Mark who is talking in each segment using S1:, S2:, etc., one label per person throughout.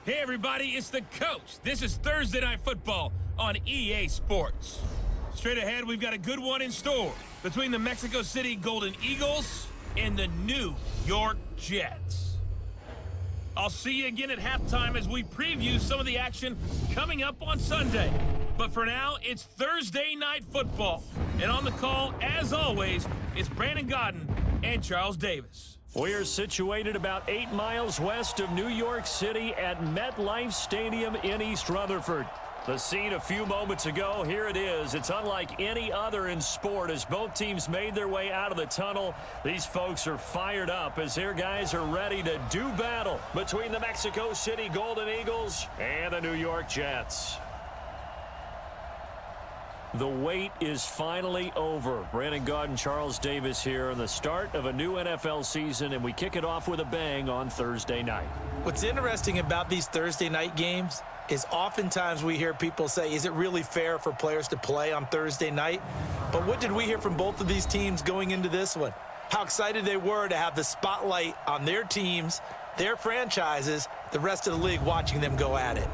S1: Hey everybody, it's the coach. This is Thursday Night Football on EA Sports. Straight ahead, we've got a good one in store between the Mexico City Golden Eagles and the New York Jets. I'll see you again at halftime as we preview some of the action coming up on Sunday. But for now, it's Thursday Night Football. And on the call, as always, it's Brandon Gaudin and Charles Davis.
S2: We are situated about 8 miles west of New York City at MetLife Stadium in East Rutherford. The scene a few moments ago, here it is. It's unlike any other in sport as both teams made their way out of the tunnel. These folks are fired up as their guys are ready to do battle between the Mexico City Golden Eagles and the New York Jets. The wait is finally over. Brandon Gaudin, Charles Davis here on the start of a new NFL season, and we kick it off with a bang on Thursday night.
S3: What's interesting about these Thursday night games is oftentimes we hear people say, is it really fair for players to play on Thursday night? But what did we hear from both of these teams going into this one? How excited they were to have the spotlight on their teams, their franchises, the rest of the league watching them go at it.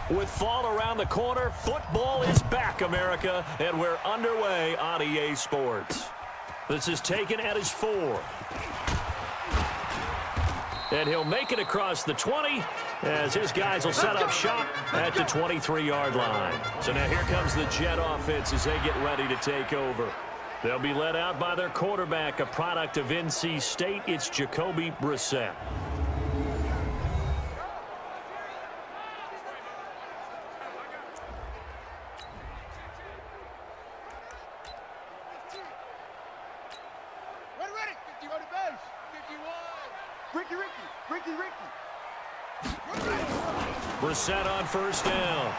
S2: With fall around the corner, football is back, America, and we're underway on EA Sports. This is taken at his 4. And he'll make it across the 20 as his guys will set up shop at the 23-yard line. So now here comes the Jet offense as they get ready to take over. They'll be led out by their quarterback, a product of NC State. It's Jacoby Brissett. Brissett on first down.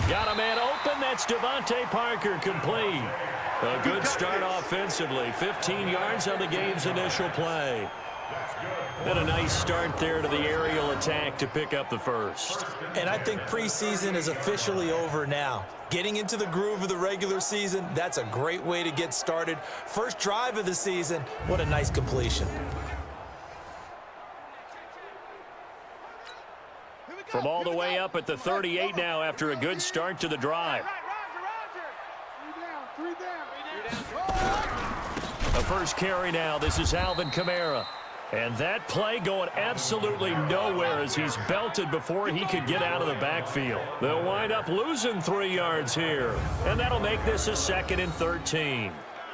S2: Got a man open. That's Devontae Parker complete. A good start offensively. 15 yards on the game's initial play. And a nice start there to the aerial attack to pick up the first.
S3: And I think preseason is officially over now. Getting into the groove of the regular season, that's a great way to get started. First drive of the season, what a nice completion.
S2: From all the way up at the 38 now after a good start to the drive. A first carry now. This is Alvin Kamara. And that play going absolutely nowhere as he's belted before he could get out of the backfield. They'll wind up losing 3 yards here. And that'll make this a 2nd and 13.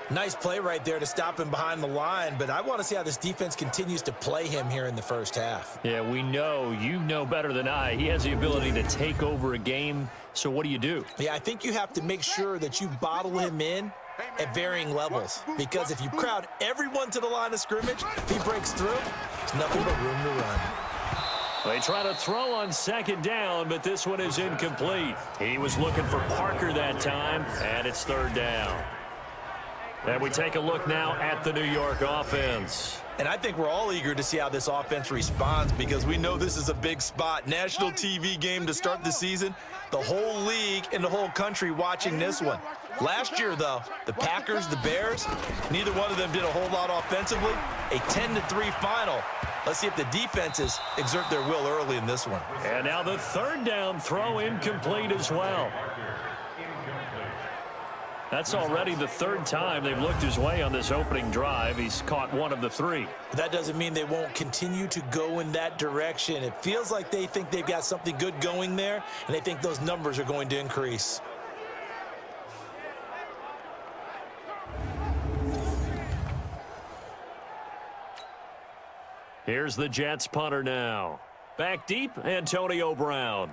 S3: Nice play right there to stop him behind the line, but I want to see how this defense continues to play him here in the first half.
S2: Yeah, we know. You know better than I. He has the ability to take over a game, so what do?
S3: Yeah, I think you have to make sure that you bottle him in at varying levels, because if you crowd everyone to the line of scrimmage, if he breaks through, there's nothing but room to run.
S2: They try to throw on 2nd down, but this one is incomplete. He was looking for Parker that time, and it's 3rd down. And we take a look now at the New York offense.
S3: And I think we're all eager to see how this offense responds because we know this is a big spot. National TV game to start the season. The whole league and the whole country watching this one. Last year, though, the Packers, the Bears, neither one of them did a whole lot offensively. A 10-3 final. Let's see if the defenses exert their will early in this one.
S2: And now the 3rd down throw incomplete as well. That's already the third time they've looked his way on this opening drive. He's caught one of the three.
S3: That doesn't mean they won't continue to go in that direction. It feels like they think they've got something good going there, and they think those numbers are going to increase.
S2: Here's the Jets punter now. Back deep, Antonio Brown.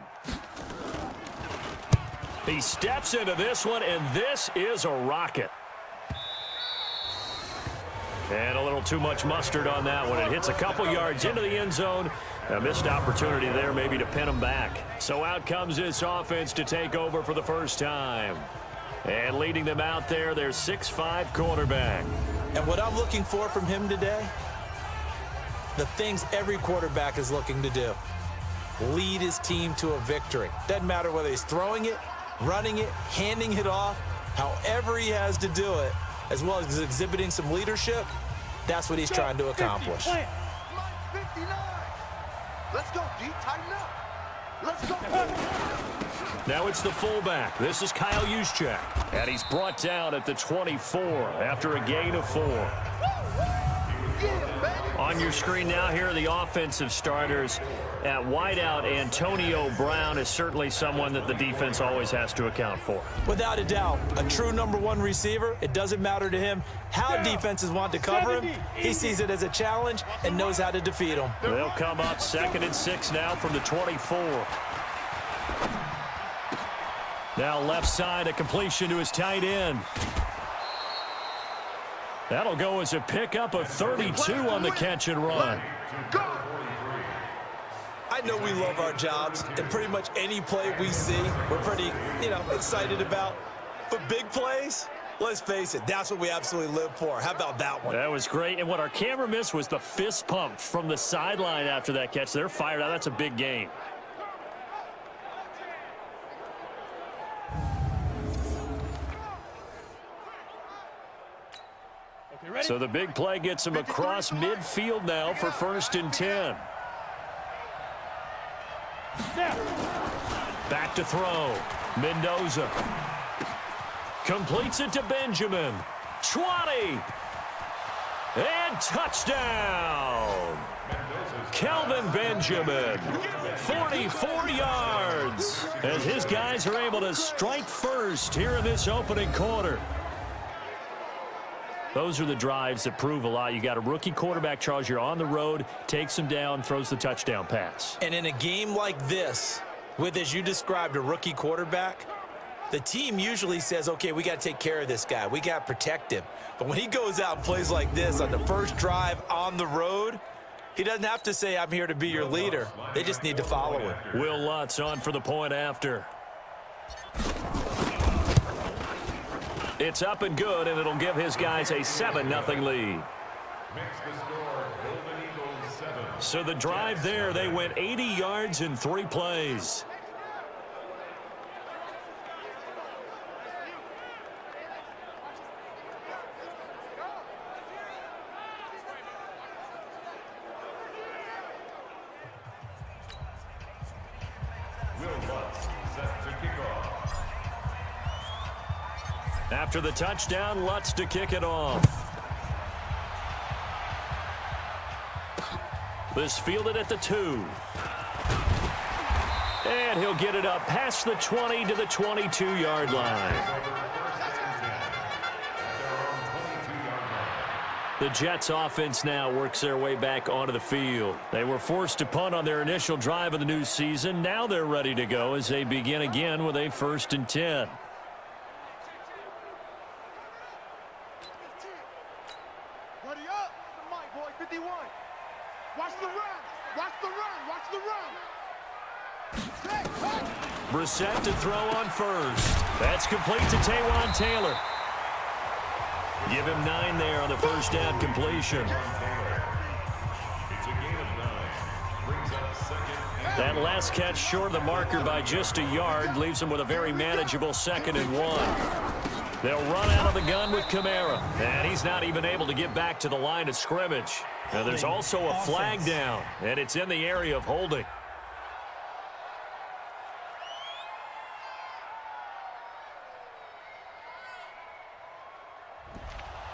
S2: He steps into this one, and this is a rocket. And a little too much mustard on that one. It hits a couple yards into the end zone. A missed opportunity there maybe to pin him back. So out comes this offense to take over for the first time. And leading them out there, their 6'5" quarterback.
S3: And what I'm looking for from him today, the things every quarterback is looking to do. Lead his team to a victory. Doesn't matter whether he's throwing it, running it, handing it off, however he has to do it, as well as exhibiting some leadership, that's what he's trying to accomplish.
S4: 59. Let's go, D. Tighten up. Let's go.
S2: Now it's the fullback. This is Kyle Juszczyk. And he's brought down at the 24 after a gain of 4. On your screen now, here are the offensive starters. At wideout, Antonio Brown is certainly someone that the defense always has to account for.
S3: Without a doubt, a true #1 receiver. It doesn't matter to him how defenses want to cover him. He sees it as a challenge and knows how to defeat them.
S2: They'll come up 2nd and 6 now from the 24. Now left side, a completion to his tight end. That'll go as a pickup of 32 on the catch and run.
S3: I know we love our jobs, and pretty much any play we see, we're pretty, excited about. But big plays, let's face it, that's what we absolutely live for. How about that one?
S2: That was great, and what our camera missed was the fist pump from the sideline after that catch. They're fired out. That's a big gain. So the big play gets him across midfield now for 1st and 10. Back to throw. Mendoza completes it to Benjamin. 20. And touchdown. Kelvin Benjamin. 44 yards. As his guys are able to strike first here in this opening quarter. Those are the drives that prove a lot. You got a rookie quarterback, Charles. You're on the road, takes him down, throws the touchdown pass.
S3: And in a game like this, with, as you described, a rookie quarterback, the team usually says, okay, we got to take care of this guy. We got to protect him. But when he goes out and plays like this on the first drive on the road, he doesn't have to say, I'm here to be your leader. They just need to follow him.
S2: Will Lutz on for the point after. It's up and good, and it'll give his guys a 7-0 lead. So the drive there, they went 80 yards in 3 plays. After the touchdown, Lutz to kick it off. This fielded at the 2. And he'll get it up past the 20 to the 22-yard line. The Jets offense now works their way back onto the field. They were forced to punt on their initial drive of the new season. Now they're ready to go as they begin again with a 1st and 10. Brissett to throw on first. That's complete to Taywan Taylor. Give him 9 there on the first down completion. That last catch short of the marker by just a yard leaves him with a very manageable 2nd and 1. They'll run out of the gun with Kamara. And he's not even able to get back to the line of scrimmage. Now there's also a flag down, and it's in the area of holding.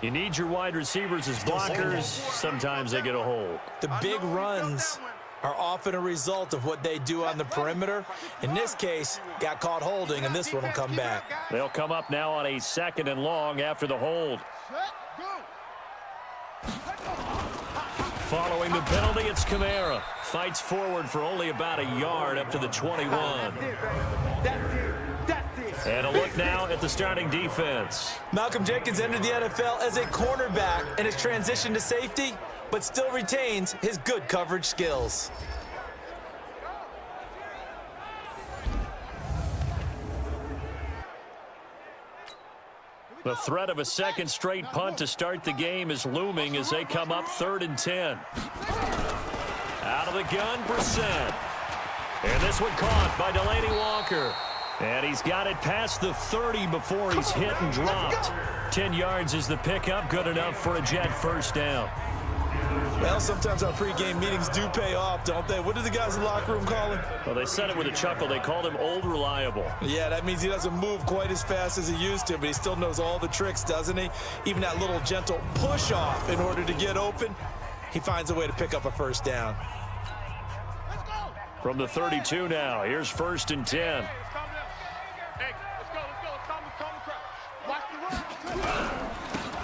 S2: You need your wide receivers as blockers. Sometimes they get a hold.
S3: The big runs are often a result of what they do on the perimeter. In this case, got caught holding, and this one will come back.
S2: They'll come up now on a 2nd and long after the hold. Following the penalty, it's Kamara. Fights forward for only about a yard up to the 21. And a look now at the starting defense.
S3: Malcolm Jenkins entered the NFL as a cornerback and has transitioned to safety, but still retains his good coverage skills.
S2: The threat of a second straight punt to start the game is looming as they come up 3rd and 10. Out of the gun, Brissett. And this one caught by Delanie Walker. And he's got it past the 30 before he's hit and dropped. 10 yards is the pickup, good enough for a Jet first down.
S3: Well, sometimes our pregame meetings do pay off, don't they? What do the guys in the locker room call him?
S2: Well, they said it with a chuckle. They called him Old Reliable.
S3: Yeah, that means he doesn't move quite as fast as he used to, but he still knows all the tricks, doesn't he? Even that little gentle push-off in order to get open, he finds a way to pick up a first down.
S2: From the 32 now, here's 1st and 10.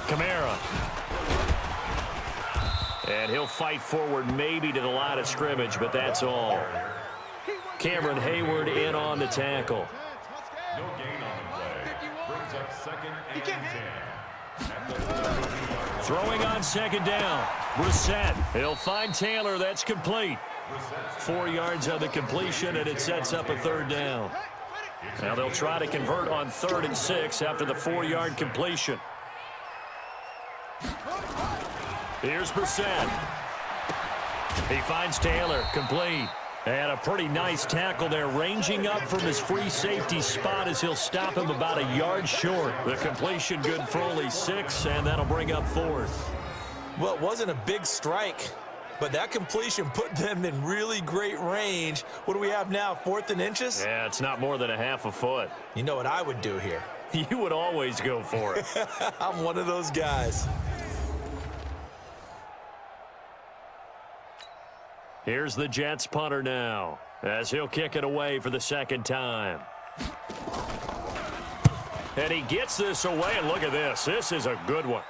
S2: Kamara. And he'll fight forward maybe to the line of scrimmage, but that's all. Cameron Hayward in on the tackle.
S5: No gain on the play. Brings up 2nd and 10.
S2: Throwing on 2nd down. Brissett. He'll find Taylor. That's complete. 4 yards on the completion, and it sets up a 3rd down. Now they'll try to convert on 3rd and 6 after the 4-yard completion. Here's Brissett. He finds Taylor, complete. And a pretty nice tackle there, ranging up from his free safety spot as he'll stop him about a yard short. The completion good for only 6, and that'll bring up 4th.
S3: Well, it wasn't a big strike, but that completion put them in really great range. What do we have now, 4th and inches?
S2: Yeah, it's not more than a half a foot.
S3: You know what I would do here?
S2: You would always go for it.
S3: I'm one of those guys.
S2: Here's the Jets punter now, as he'll kick it away for the 2nd time. And he gets this away, and look at this. This is a good one.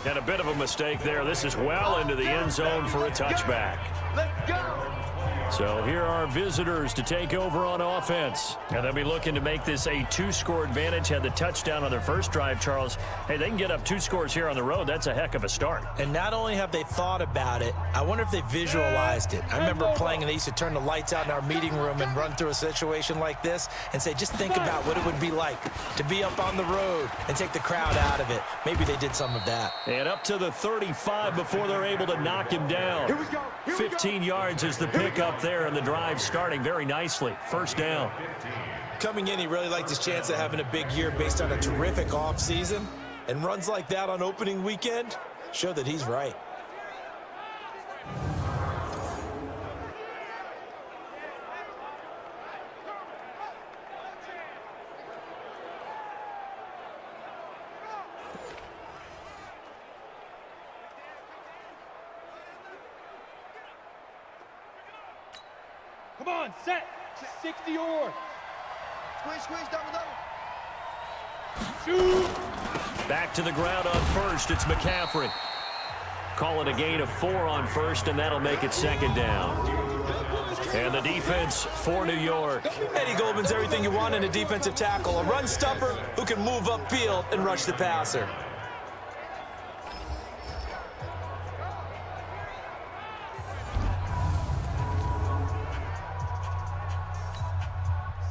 S2: And a bit of a mistake there. This is well into the end zone for a touchback.
S4: Let's go.
S2: So here are visitors to take over on offense. And they'll be looking to make this a 2-score advantage. Had the touchdown on their first drive, Charles. Hey, they can get up 2 scores here on the road. That's a heck of a start.
S3: And not only have they thought about it, I wonder if they visualized it. I remember playing, and they used to turn the lights out in our meeting room and run through a situation like this and say, just think about what it would be like to be up on the road and take the crowd out of it. Maybe they did some of that.
S2: And up to the 35 before they're able to knock him down. 15 yards is the pickup there, and the drive starting very nicely. First down.
S3: Coming in, he really liked his chance of having a big year based on a terrific offseason. And runs like that on opening weekend show that he's right.
S6: Come on, set. 60 or.
S4: Squeeze, double.
S6: Shoot.
S2: Back to the ground on first. It's McCaffrey. Call it a gain of 4 on first, and that'll make it 2nd down. And the defense for New York.
S3: Eddie Goldman's everything you want in a defensive tackle. A run stopper who can move upfield and rush the passer.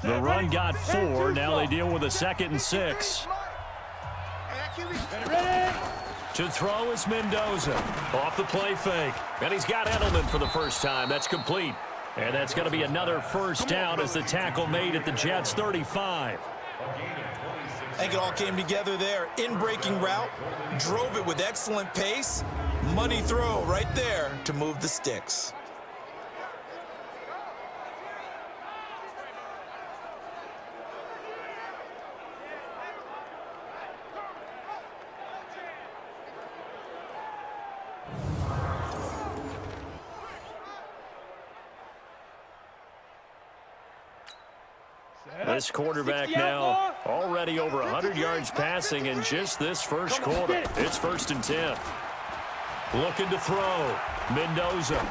S2: The run got 4. Now they deal with a 2nd and 6.
S6: Ready.
S2: To throw is Mendoza. Off the play fake. And he's got Edelman for the first time. That's complete. And that's going to be another first down as the tackle made at the Jets' 35.
S3: I think it all came together there. In-breaking route, drove it with excellent pace. Money throw right there to move the sticks.
S2: This quarterback now already over 100 yards passing in just this first quarter. It's 1st and 10. Looking to throw. Mendoza.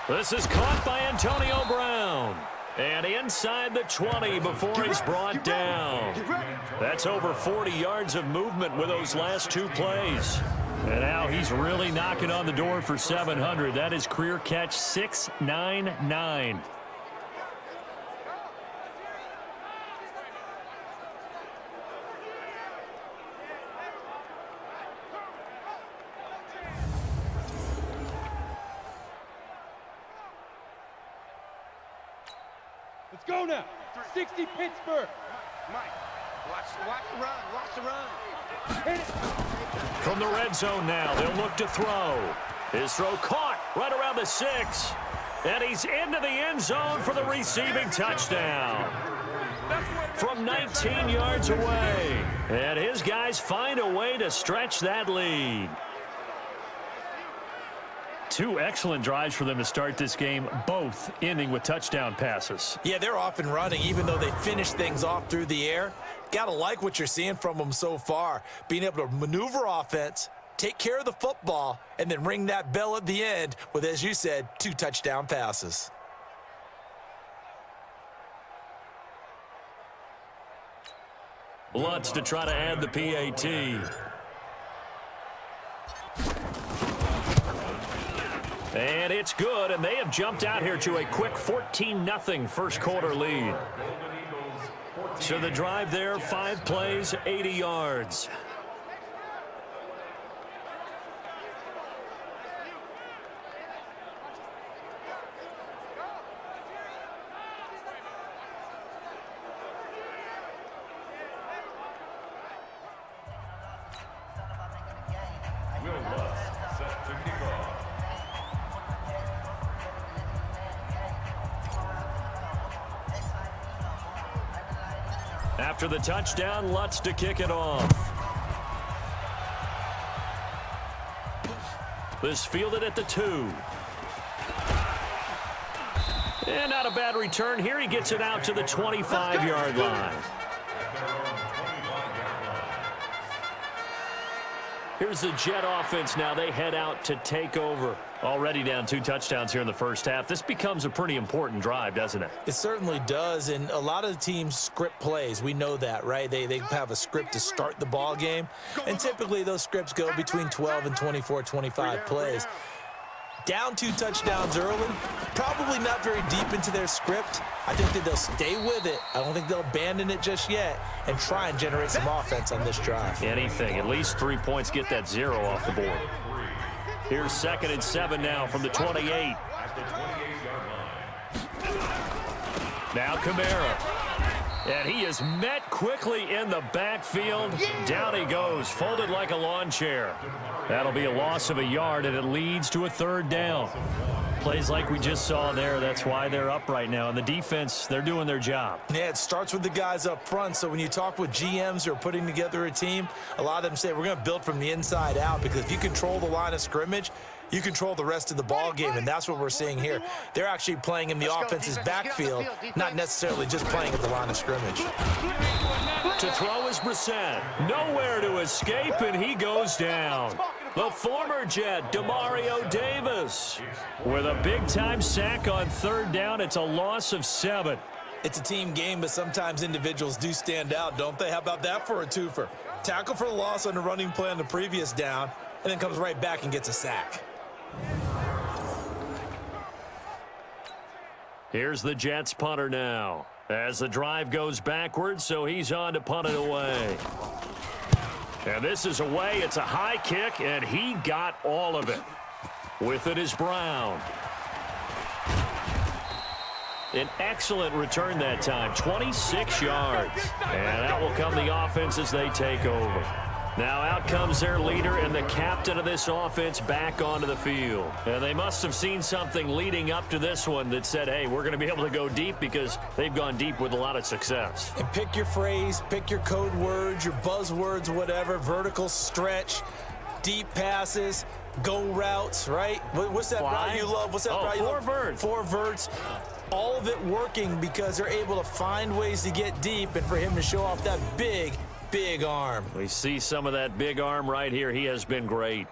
S2: This is caught by Antonio Brown. And inside the 20 before he's brought down. That's over 40 yards of movement with those last 2 plays. And now he's really knocking on the door for 700. That is career catch 699.
S6: Let's go now. 60 Pittsburgh.
S4: Mike, watch the run. Watch the run.
S6: Hit it.
S2: From the red zone now, they'll look to throw. His throw caught right around the 6. And he's into the end zone for the receiving touchdown. From 19 yards away. And his guys find a way to stretch that lead. 2 excellent drives for them to start this game, both ending with touchdown passes.
S3: Yeah, they're off and running, even though they finish things off through the air. Gotta like what you're seeing from them so far. Being able to maneuver offense, take care of the football, and then ring that bell at the end with, as you said, 2 touchdown passes.
S2: Lutz to try to add the PAT. And it's good, and they have jumped out here to a quick 14-0 first quarter lead. So the drive there, 5 plays, 80 yards.
S5: Will Lutz set to kick off.
S2: After the touchdown, Lutz to kick it off. This fielded at the 2. And not a bad return here. He gets it out to the 25-yard line. Here's the Jet offense now. They head out to take over. Already down 2 touchdowns here in the first half. This becomes a pretty important drive, doesn't it?
S3: It certainly does, and a lot of the teams script plays. We know that, right? They have a script to start the ball game, and typically those scripts go between 12 and 24, 25 plays. Down 2 touchdowns early, probably not very deep into their script. I think that they'll stay with it. I don't think they'll abandon it just yet and try and generate some offense on this drive.
S2: Anything, at least 3 points, get that 0 off the board. Here's 2nd and 7 now from the 28.
S5: At the 28-yard line.
S2: Now Kamara. And he is met quickly in the backfield. Down he goes, folded like a lawn chair. That'll be a loss of a yard, and it leads to a 3rd down. Plays like we just saw there, that's why they're up right now. And the defense, they're doing their job.
S3: Yeah, it starts with the guys up front. So when you talk with GMs who are putting together a team, a lot of them say, we're going to build from the inside out, because if you control the line of scrimmage, you control the rest of the ball game, and that's what we're seeing here. They're actually playing in the offense's backfield, not necessarily just playing at the line of scrimmage.
S2: To throw is Brissett. Nowhere to escape, and he goes down. The former Jet, Demario Davis, with a big-time sack on 3rd down. It's a loss of 7.
S3: It's a team game, but sometimes individuals do stand out, don't they? How about that for a twofer? Tackle for the loss on the running play on the previous down, and then comes right back and gets a sack.
S2: Here's the Jets punter now. As the drive goes backwards, so he's on to punt it away. And this is away. It's a high kick, and he got all of it. With it is Brown. An excellent return that time, 26 yards. And that will come the offense as they take over. Now out comes their leader and the captain of this offense back onto the field. And they must have seen something leading up to this one that said, hey, we're going to be able to go deep, because they've gone deep with a lot of success.
S3: And pick your phrase, pick your code words, your buzzwords, whatever, vertical stretch, deep passes, go routes, right? What's that route you love? What's that route you love?
S2: 4 verts.
S3: 4 verts. all of it working because they're able to find ways to get deep and for him to show off that big, big arm.
S2: We see some of that big arm right here. He has been great.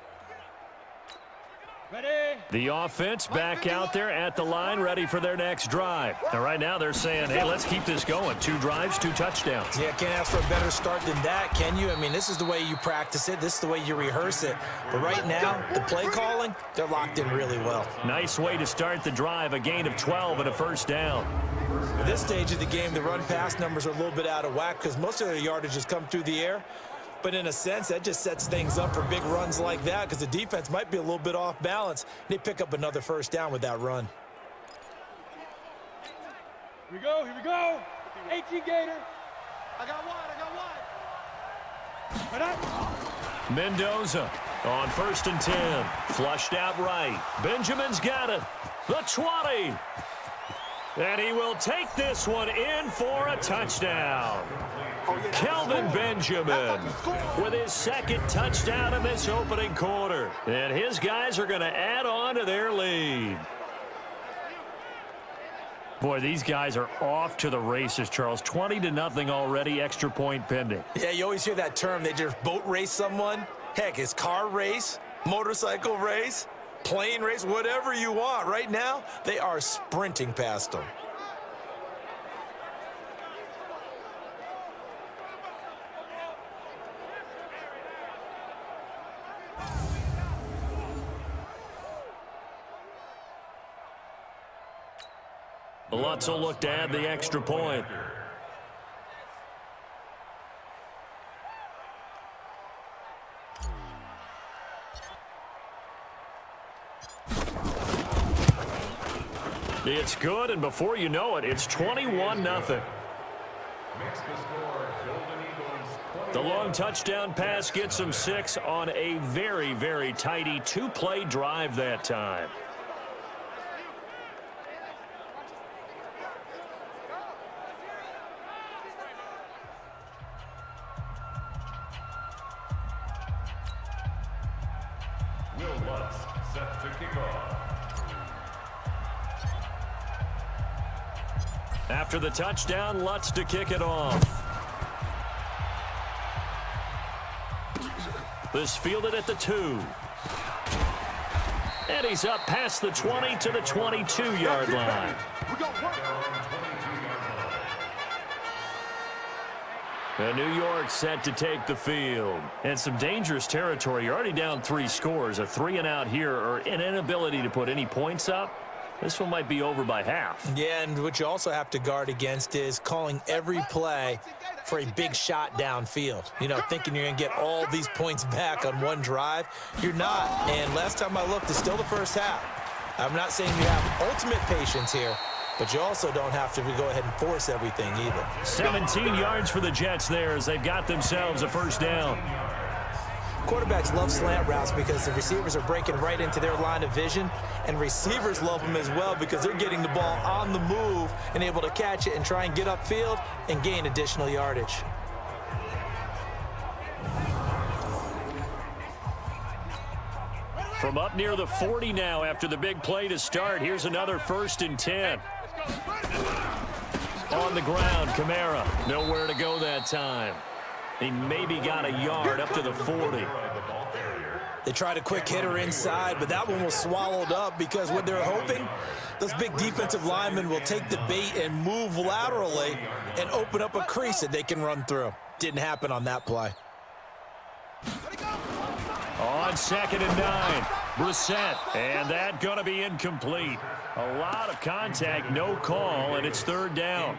S6: Ready?
S2: The offense back out there at the line, ready for their next drive. And right now they're saying, hey, let's keep this going. 2 drives, 2 touchdowns.
S3: Yeah, can't ask for a better start than that, can you? I mean, this is the way you practice it. This is the way you rehearse it. But right now, the play calling, they're locked in really well.
S2: Nice way to start the drive, a gain of 12 and a first down.
S3: At this stage of the game, the run-pass numbers are a little bit out of whack because most of their yardage has come through the air. But in a sense, that just sets things up for big runs like that because the defense might be a little bit off balance. They pick up another first down with that run.
S6: Here we go, here we go. 18 Gator.
S4: I got one.
S2: Mendoza on 1st and 10. Flushed out right. Benjamin's got it. The 20. And he will take this one in for a touchdown. Kelvin Benjamin with his 2nd touchdown in this opening quarter. And his guys are going to add on to their lead. Boy, these guys are off to the races, Charles. 20-0 already, extra point pending.
S3: Yeah, you always hear that term. They just boat race someone. Heck, it's car race, motorcycle race, plane race, whatever you want. Right now, they are sprinting past them.
S2: Lutz will look to add the extra point. It's good, and before you know it, it's 21-0. The long touchdown pass gets them 6 on a very, very tidy 2-play drive that time.
S5: Set to kick off.
S2: After the touchdown, Lutz to kick it off. This fielded at the 2. And he's up past the 20 to the 22-yard line. And New York set to take the field. And some dangerous territory. You're already down 3 scores. A 3-and-out here or an inability to put any points up. This one might be over by half.
S3: Yeah, and what you also have to guard against is calling every play for a big shot downfield. You know, thinking you're going to get all these points back on one drive. You're not. And last time I looked, it's still the first half. I'm not saying you have ultimate patience here, but you also don't have to go ahead and force everything either.
S2: 17 yards for the Jets there as they've got themselves a first down.
S3: Quarterbacks love slant routes because the receivers are breaking right into their line of vision, and receivers love them as well because they're getting the ball on the move and able to catch it and try and get upfield and gain additional yardage.
S2: From up near the 40 now after the big play to start, here's another 1st and 10. On the ground, Kamara, nowhere to go that time. He maybe got a yard up to the 40.
S3: They tried a quick hitter inside, but that one was swallowed up because what they're hoping, those big defensive linemen will take the bait and move laterally and open up a crease that they can run through. Didn't happen on that play.
S2: On 2nd and 9, Brissett, and that going to be incomplete. A lot of contact, no call, and it's 3rd down.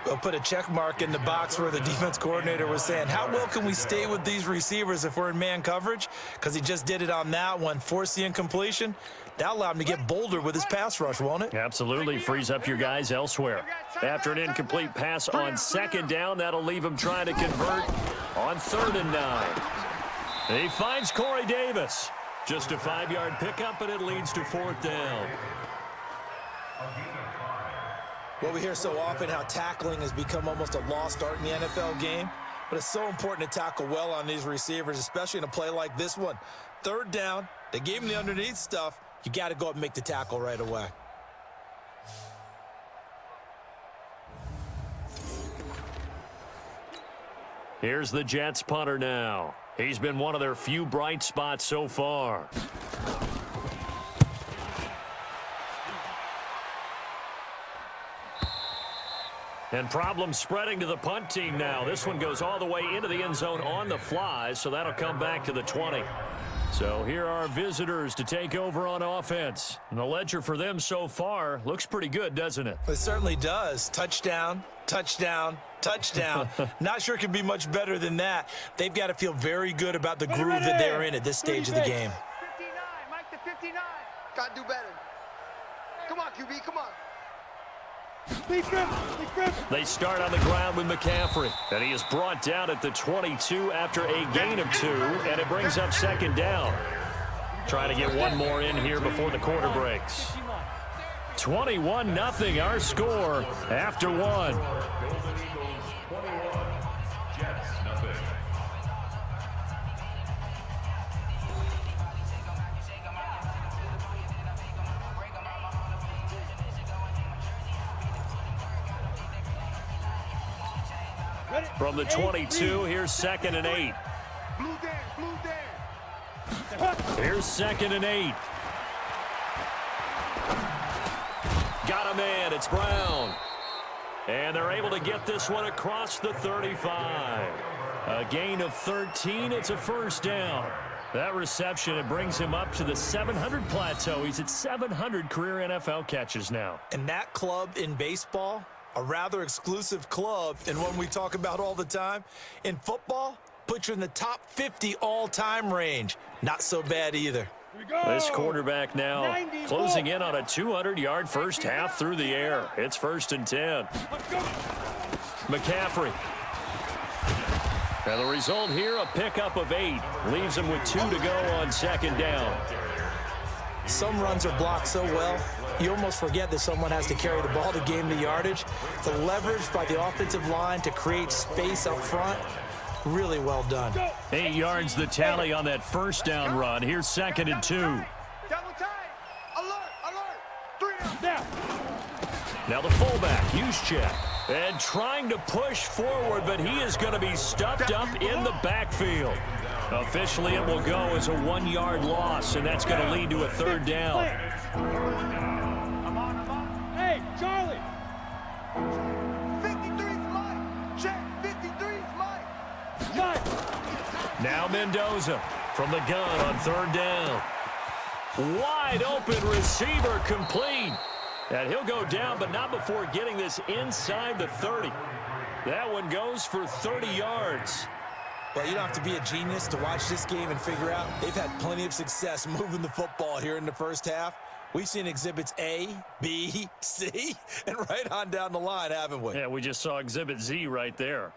S3: We'll put a check mark in the box where the defense coordinator was saying, how well can we stay with these receivers if we're in man coverage? Because he just did it on that one, forced the incompletion. That allowed him to get bolder with his pass rush, won't it?
S2: Absolutely, frees up your guys elsewhere. After an incomplete pass on 2nd down, that'll leave him trying to convert on 3rd and 9. He finds Corey Davis. Just a 5-yard pickup, and it leads to 4th down.
S3: Well, we hear so often how tackling has become almost a lost art in the NFL game, but it's so important to tackle well on these receivers, especially in a play like this one. 3rd down, they gave him the underneath stuff. You got to go up and make the tackle right away.
S2: Here's the Jets punter now. He's been one of their few bright spots so far. And problems spreading to the punt team now. This one goes all the way into the end zone on the fly, so that'll come back to the 20. So here are visitors to take over on offense. And the ledger for them so far looks pretty good, doesn't it?
S3: It certainly does. Touchdown, touchdown, touchdown. Not sure it can be much better than that. They've got to feel very good about the groove that they're in at this stage of the game.
S4: 59, Mike the 59. Got to do better. Come on, QB, come on.
S2: They start on the ground with McCaffrey, and he is brought down at the 22 after a gain of 2, and it brings up second down. Trying to get one more in here before the quarter breaks. 21-0 our score after 1.
S5: Golden Eagles 21, Jets nothing.
S2: From the 22, here's 2nd and 8.
S4: Blue there.
S2: Here's 2nd and 8. Got him in. It's Brown. And they're able to get this one across the 35. A gain of 13. It's a first down. That reception, it brings him up to the 700 plateau. He's at 700 career NFL catches now.
S3: And that club in baseball, a rather exclusive club and one we talk about all the time. In football, put you in the top 50 all-time range. Not so bad either.
S2: This quarterback now closing in on a 200-yard first half through the air. It's 1st and 10. McCaffrey. And the result here, a pickup of 8. Leaves him with 2 to go on 2nd down.
S3: Some runs are blocked so well, you almost forget that someone has to carry the ball to gain the yardage. The leverage by the offensive line to create space up front, really well done.
S2: 8 yards the tally on that first down run. Here's 2nd and 2.
S4: Double time. Alert. 3 down.
S2: Now the fullback, Juszczyk. And trying to push forward, but he is going to be stuffed up in the backfield. Officially, it will go as a 1-yard loss, and that's going to lead to a 3rd down.
S6: Hey, Charlie.
S4: 53's Mike. Check. 53's Mike.
S2: Now Mendoza from the gun on 3rd down. Wide open receiver complete. And he'll go down, but not before getting this inside the 30. That one goes for 30 yards.
S3: Well, you don't have to be a genius to watch this game and figure out they've had plenty of success moving the football here in the first half. We've seen exhibits A, B, C, and right on down the line, haven't we?
S2: Yeah, we just saw exhibit Z right there.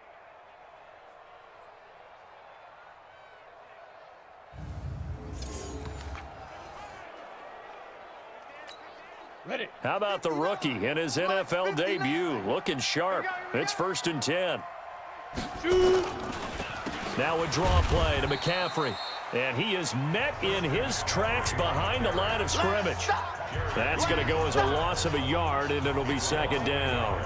S6: Ready.
S2: How about the rookie in his NFL debut? Looking sharp. It's 1st and 10. Now a draw play to McCaffrey. And he is met in his tracks behind the line of scrimmage. That's going to go as a loss of a yard, and it'll be 2nd down.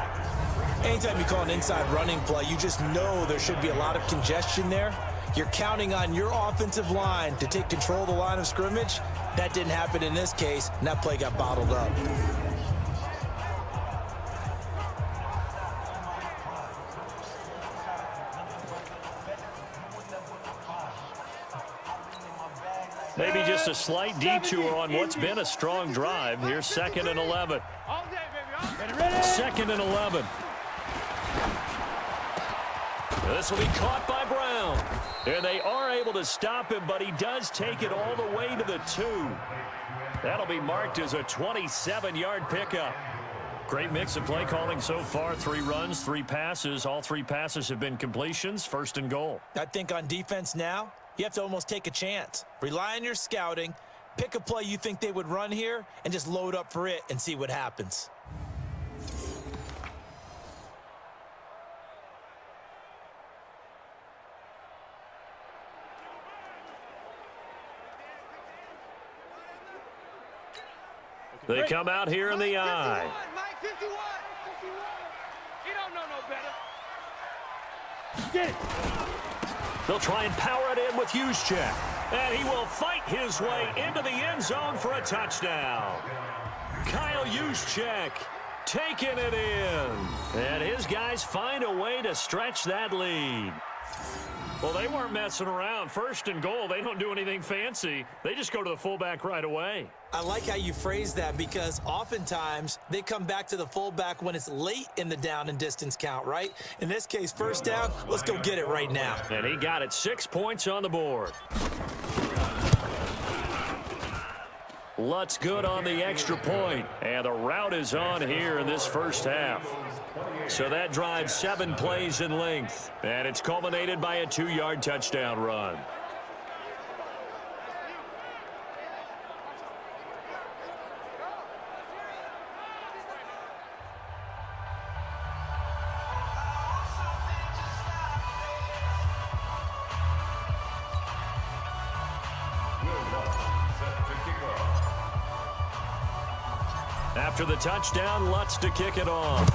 S3: Anytime you call an inside running play, you just know there should be a lot of congestion there. You're counting on your offensive line to take control of the line of scrimmage. That didn't happen in this case, and that play got bottled up.
S2: Maybe just a slight detour on what's been a strong drive. Here's 2nd and 11.
S6: All day, baby. Ready.
S2: 2nd and 11. This will be caught by Brown. And they are able to stop him, but he does take it all the way to the 2. That'll be marked as a 27-yard pickup. Great mix of play calling so far. 3 runs, 3 passes. All 3 passes have been completions. 1st and goal.
S3: I think on defense now, you have to almost take a chance. Rely on your scouting, pick a play you think they would run here, and just load up for it and see what happens.
S2: They come out here in the eye.
S4: Mike 51.
S6: He don't know no better. Get it.
S2: They'll try and power it in with Juszczyk. And he will fight his way into the end zone for a touchdown. Kyle Juszczyk taking it in. And his guys find a way to stretch that lead. Well, they weren't messing around. First and goal, they don't do anything fancy. They just go to the fullback right away.
S3: I like how you phrase that because oftentimes they come back to the fullback when it's late in the down and distance count, right? In this case, first down, let's go get it right now.
S2: And he got it, 6 points on the board. Lutz good on the extra point. And the route is on here in this first half. So that drives 7 plays in length. And it's culminated by a 2-yard touchdown run. After the touchdown, Lutz to kick it off.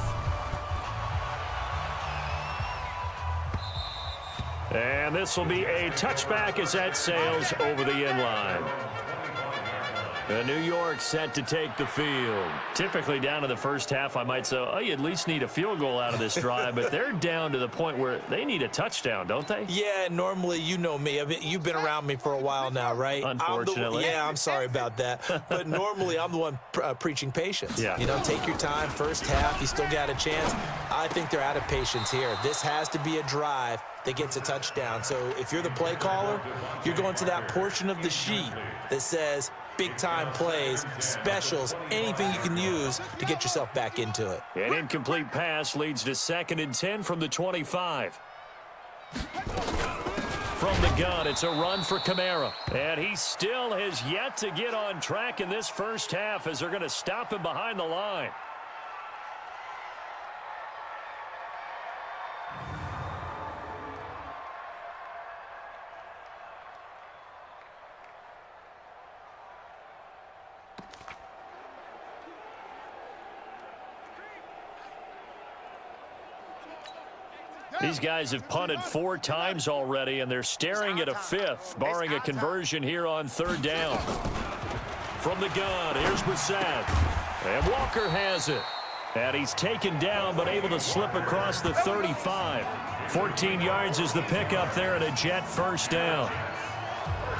S2: And this will be a touchback as that sails over the end line. New York set to take the field. Typically down to the first half, I might say, oh, you at least need a field goal out of this drive, but they're down to the point where they need a touchdown, don't they?
S3: Yeah, normally, you know me. You've been around me for a while now, right?
S2: Unfortunately.
S3: I'm sorry about that. But normally, I'm the one preaching patience.
S2: Yeah.
S3: You know, take your time. First half, you still got a chance. I think they're out of patience here. This has to be a drive that gets a touchdown. So if you're the play caller, you're going to that portion of the sheet that says big-time plays, specials, anything you can use to get yourself back into it.
S2: An incomplete pass leads to 2nd and 10 from the 25. From the gun, it's a run for Kamara. And he still has yet to get on track in this first half as they're going to stop him behind the line. These guys have punted 4 times already, and they're staring at a 5th, barring a conversion here on 3rd down. From the gun, here's Brissett. And Walker has it. And he's taken down, but able to slip across the 35. 14 yards is the pickup there, and a Jet first down.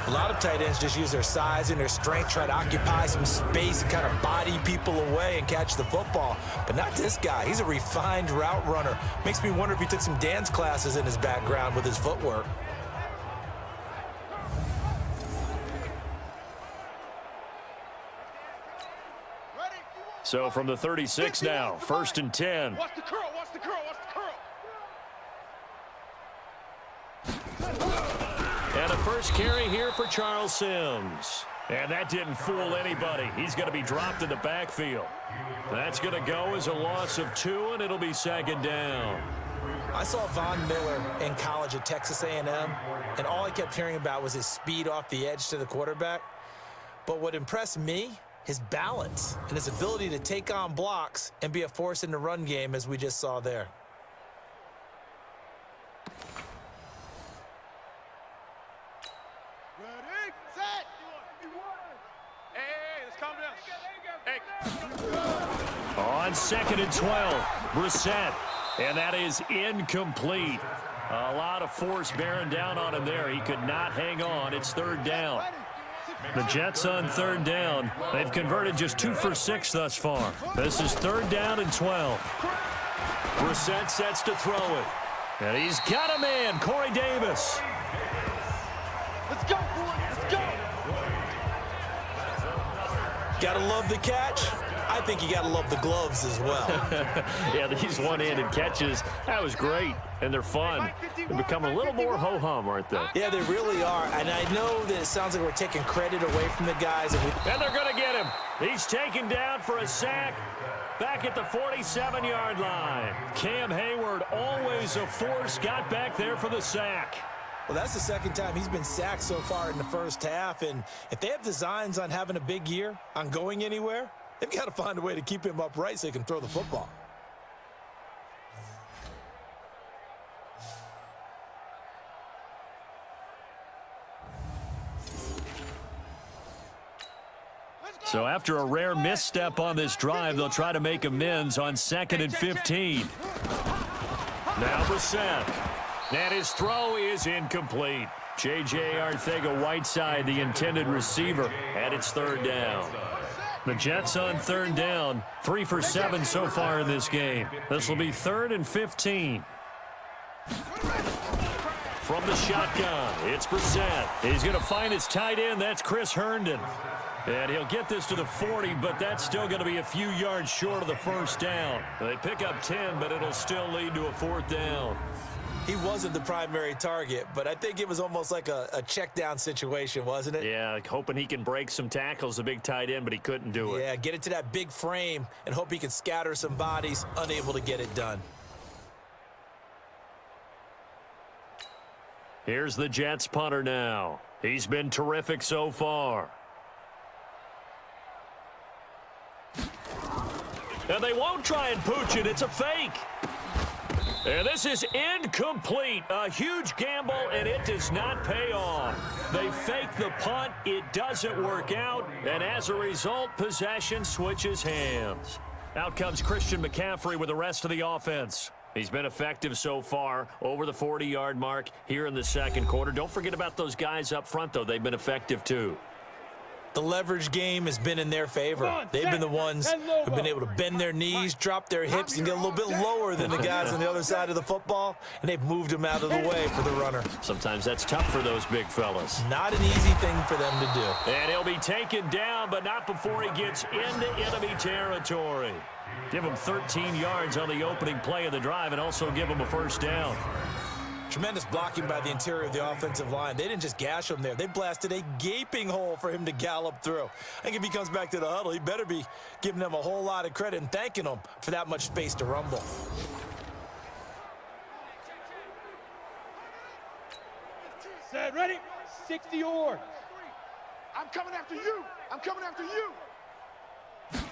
S3: A lot of tight ends just use their size and their strength, try to occupy some space and kind of body people away and catch the football. But not this guy. He's a refined route runner. Makes me wonder if he took some dance classes in his background with his footwork.
S2: So from the 36 now, 1st and 10.
S6: Watch the curl, watch the curl, watch the curl.
S2: And a first carry here for Charles Sims. And that didn't fool anybody. He's going to be dropped in the backfield. That's going to go as a loss of 2, and it'll be 2nd down.
S3: I saw Von Miller in college at Texas A&M, and all I kept hearing about was his speed off the edge to the quarterback. But what impressed me, his balance and his ability to take on blocks and be a force in the run game, as we just saw there.
S6: Ready, set. Hey, let's calm down. Hey.
S2: On 2nd and 12, Brissett. And that is incomplete. A lot of force bearing down on him there. He could not hang on. It's 3rd down. The Jets on 3rd down. They've converted just 2 for 6 thus far. This is 3rd down and 12. Brissett sets to throw it. And he's got a man, Corey Davis.
S6: Let's go, boy. Let's go.
S3: Gotta love the catch. I think you gotta love the gloves as well.
S2: Yeah, these one-handed catches, that was great. And they're fun. They're becoming a little more ho-hum, aren't they?
S3: Yeah, they really are. And I know that it sounds like we're taking credit away from the guys.
S2: And they're going to get him. He's taken down for a sack back at the 47-yard line. Cam Hayward, always a force, got back there for the sack.
S3: Well, that's the 2nd time he's been sacked so far in the first half. And if they have designs on having a big year, on going anywhere, they've got to find a way to keep him upright so he can throw the football.
S2: So after a rare misstep on this drive, they'll try to make amends on 2nd and 15. Now Brissett. And his throw is incomplete. J.J. Arcega-Whiteside, the intended receiver, and it's 3rd down. The Jets on 3rd down, 3 for 7 so far in this game. This will be 3rd and 15. From the shotgun, it's Brissett. He's going to find his tight end. That's Chris Herndon. And he'll get this to the 40, but that's still going to be a few yards short of the 1st down. They pick up 10, but it'll still lead to a 4th down.
S3: He wasn't the primary target, but I think it was almost like a check down situation, wasn't it?
S2: Yeah, hoping he can break some tackles, a big tight end, but he couldn't do it.
S3: Yeah, get it to that big frame and hope he can scatter some bodies, unable to get it done.
S2: Here's the Jets punter now. He's been terrific so far. And they won't try and pooch it. It's a fake. And this is incomplete. A huge gamble, and it does not pay off. They fake the punt. It doesn't work out. And as a result, possession switches hands. Out comes Christian McCaffrey with the rest of the offense. He's been effective so far, over the 40-yard mark here in the 2nd quarter. Don't forget about those guys up front, though. They've been effective, too.
S3: The leverage game has been in their favor. They've been the ones who've been able to bend their knees, drop their hips, and get a little bit lower than the guys on the other side of the football, and they've moved them out of the way for the runner.
S2: Sometimes that's tough for those big fellas.
S3: Not an easy thing for them to do.
S2: And he'll be taken down, but not before he gets into enemy territory. Give him 13 yards on the opening play of the drive and also give him a 1st down.
S3: Tremendous blocking by the interior of the offensive line. They didn't just gash him there. They blasted a gaping hole for him to gallop through. I think if he comes back to the huddle, he better be giving them a whole lot of credit and thanking them for that much space to rumble.
S6: Set, ready? 60 yards.
S4: I'm coming after you. I'm coming after you.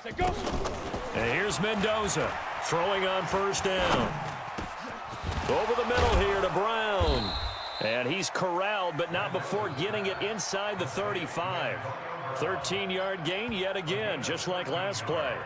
S6: Set, go.
S2: And here's Mendoza throwing on 1st down. Over the middle here to Brown. And he's corralled, but not before getting it inside the 35. 13-yard gain yet again, just like last play.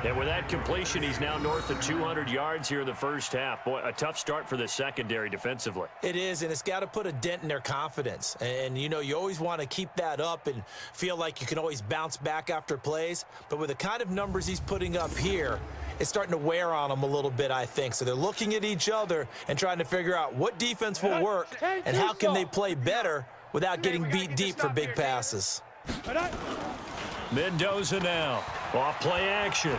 S2: And with that completion, he's now north of 200 yards here in the 1st half. Boy, a tough start for the secondary defensively.
S3: It is, and it's got to put a dent in their confidence. And, you know, you always want to keep that up and feel like you can always bounce back after plays. But with the kind of numbers he's putting up here, it's starting to wear on them a little bit, I think. So they're looking at each other and trying to figure out what defense will work and how can they play better without getting beat deep for big passes.
S2: Mendoza now, off play action.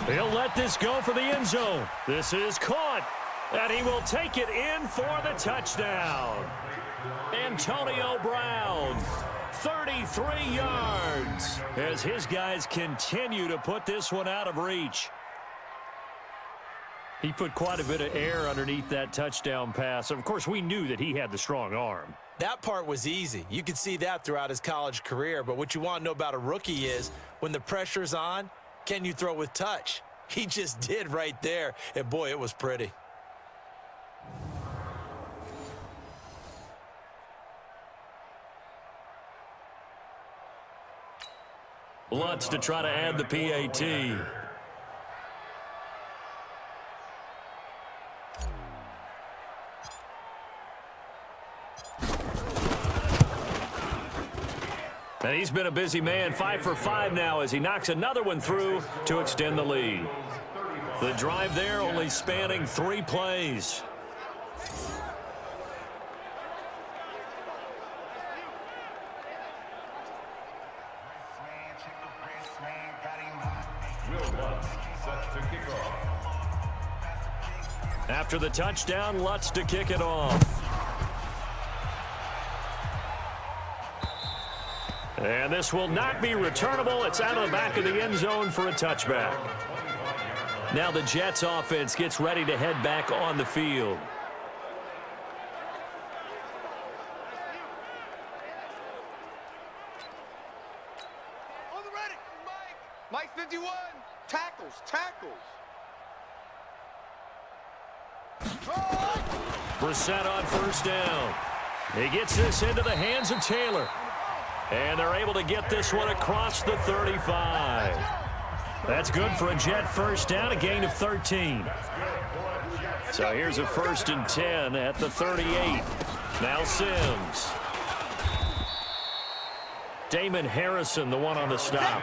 S2: He'll let this go for the end zone. This is caught, and he will take it in for the touchdown. Antonio Brown, 33 yards, as his guys continue to put this one out of reach. He put quite a bit of air underneath that touchdown pass. Of course, we knew that he had the strong arm.
S3: That part was easy. You could see that throughout his college career. But what you want to know about a rookie is when the pressure's on, can you throw with touch? He just did right there. And, boy, it was pretty.
S2: Lutz to try to add the PAT. And he's been a busy man, 5 for 5 now as he knocks another one through to extend the lead. The drive there only spanning 3 plays. After the touchdown, Lutz to kick it off. And this will not be returnable. It's out of the back of the end zone for a touchback. Now the Jets offense gets ready to head back on the field.
S4: On the ready. Mike 51. Tackles.
S2: Brissett on 1st down. He gets this into the hands of Taylor. And they're able to get this one across the 35. That's good for a Jet first down, a gain of 13. So here's a 1st and 10 at the 38. Now Sims. Damon Harrison, the one on the stop.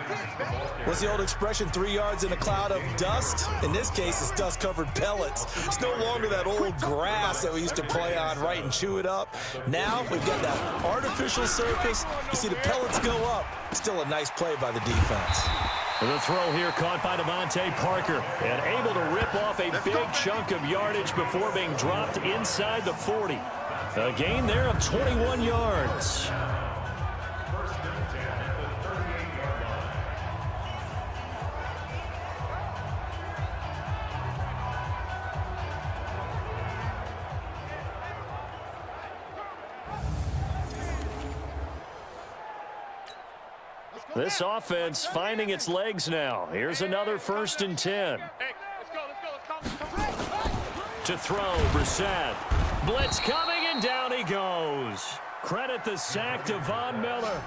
S3: What's the old expression, 3 yards in a cloud of dust? In this case, it's dust-covered pellets. It's no longer that old grass that we used to play on, right, and chew it up. Now we've got that artificial surface. You see the pellets go up. Still a nice play by the defense.
S2: The throw here caught by Devontae Parker and able to rip off a big chunk of yardage before being dropped inside the 40. A gain there of 21 yards. This offense finding its legs now. Here's another 1st and 10.
S6: Hey, let's go.
S2: To throw, Brissett. Blitz coming, and down he goes. Credit the sack to Von Miller.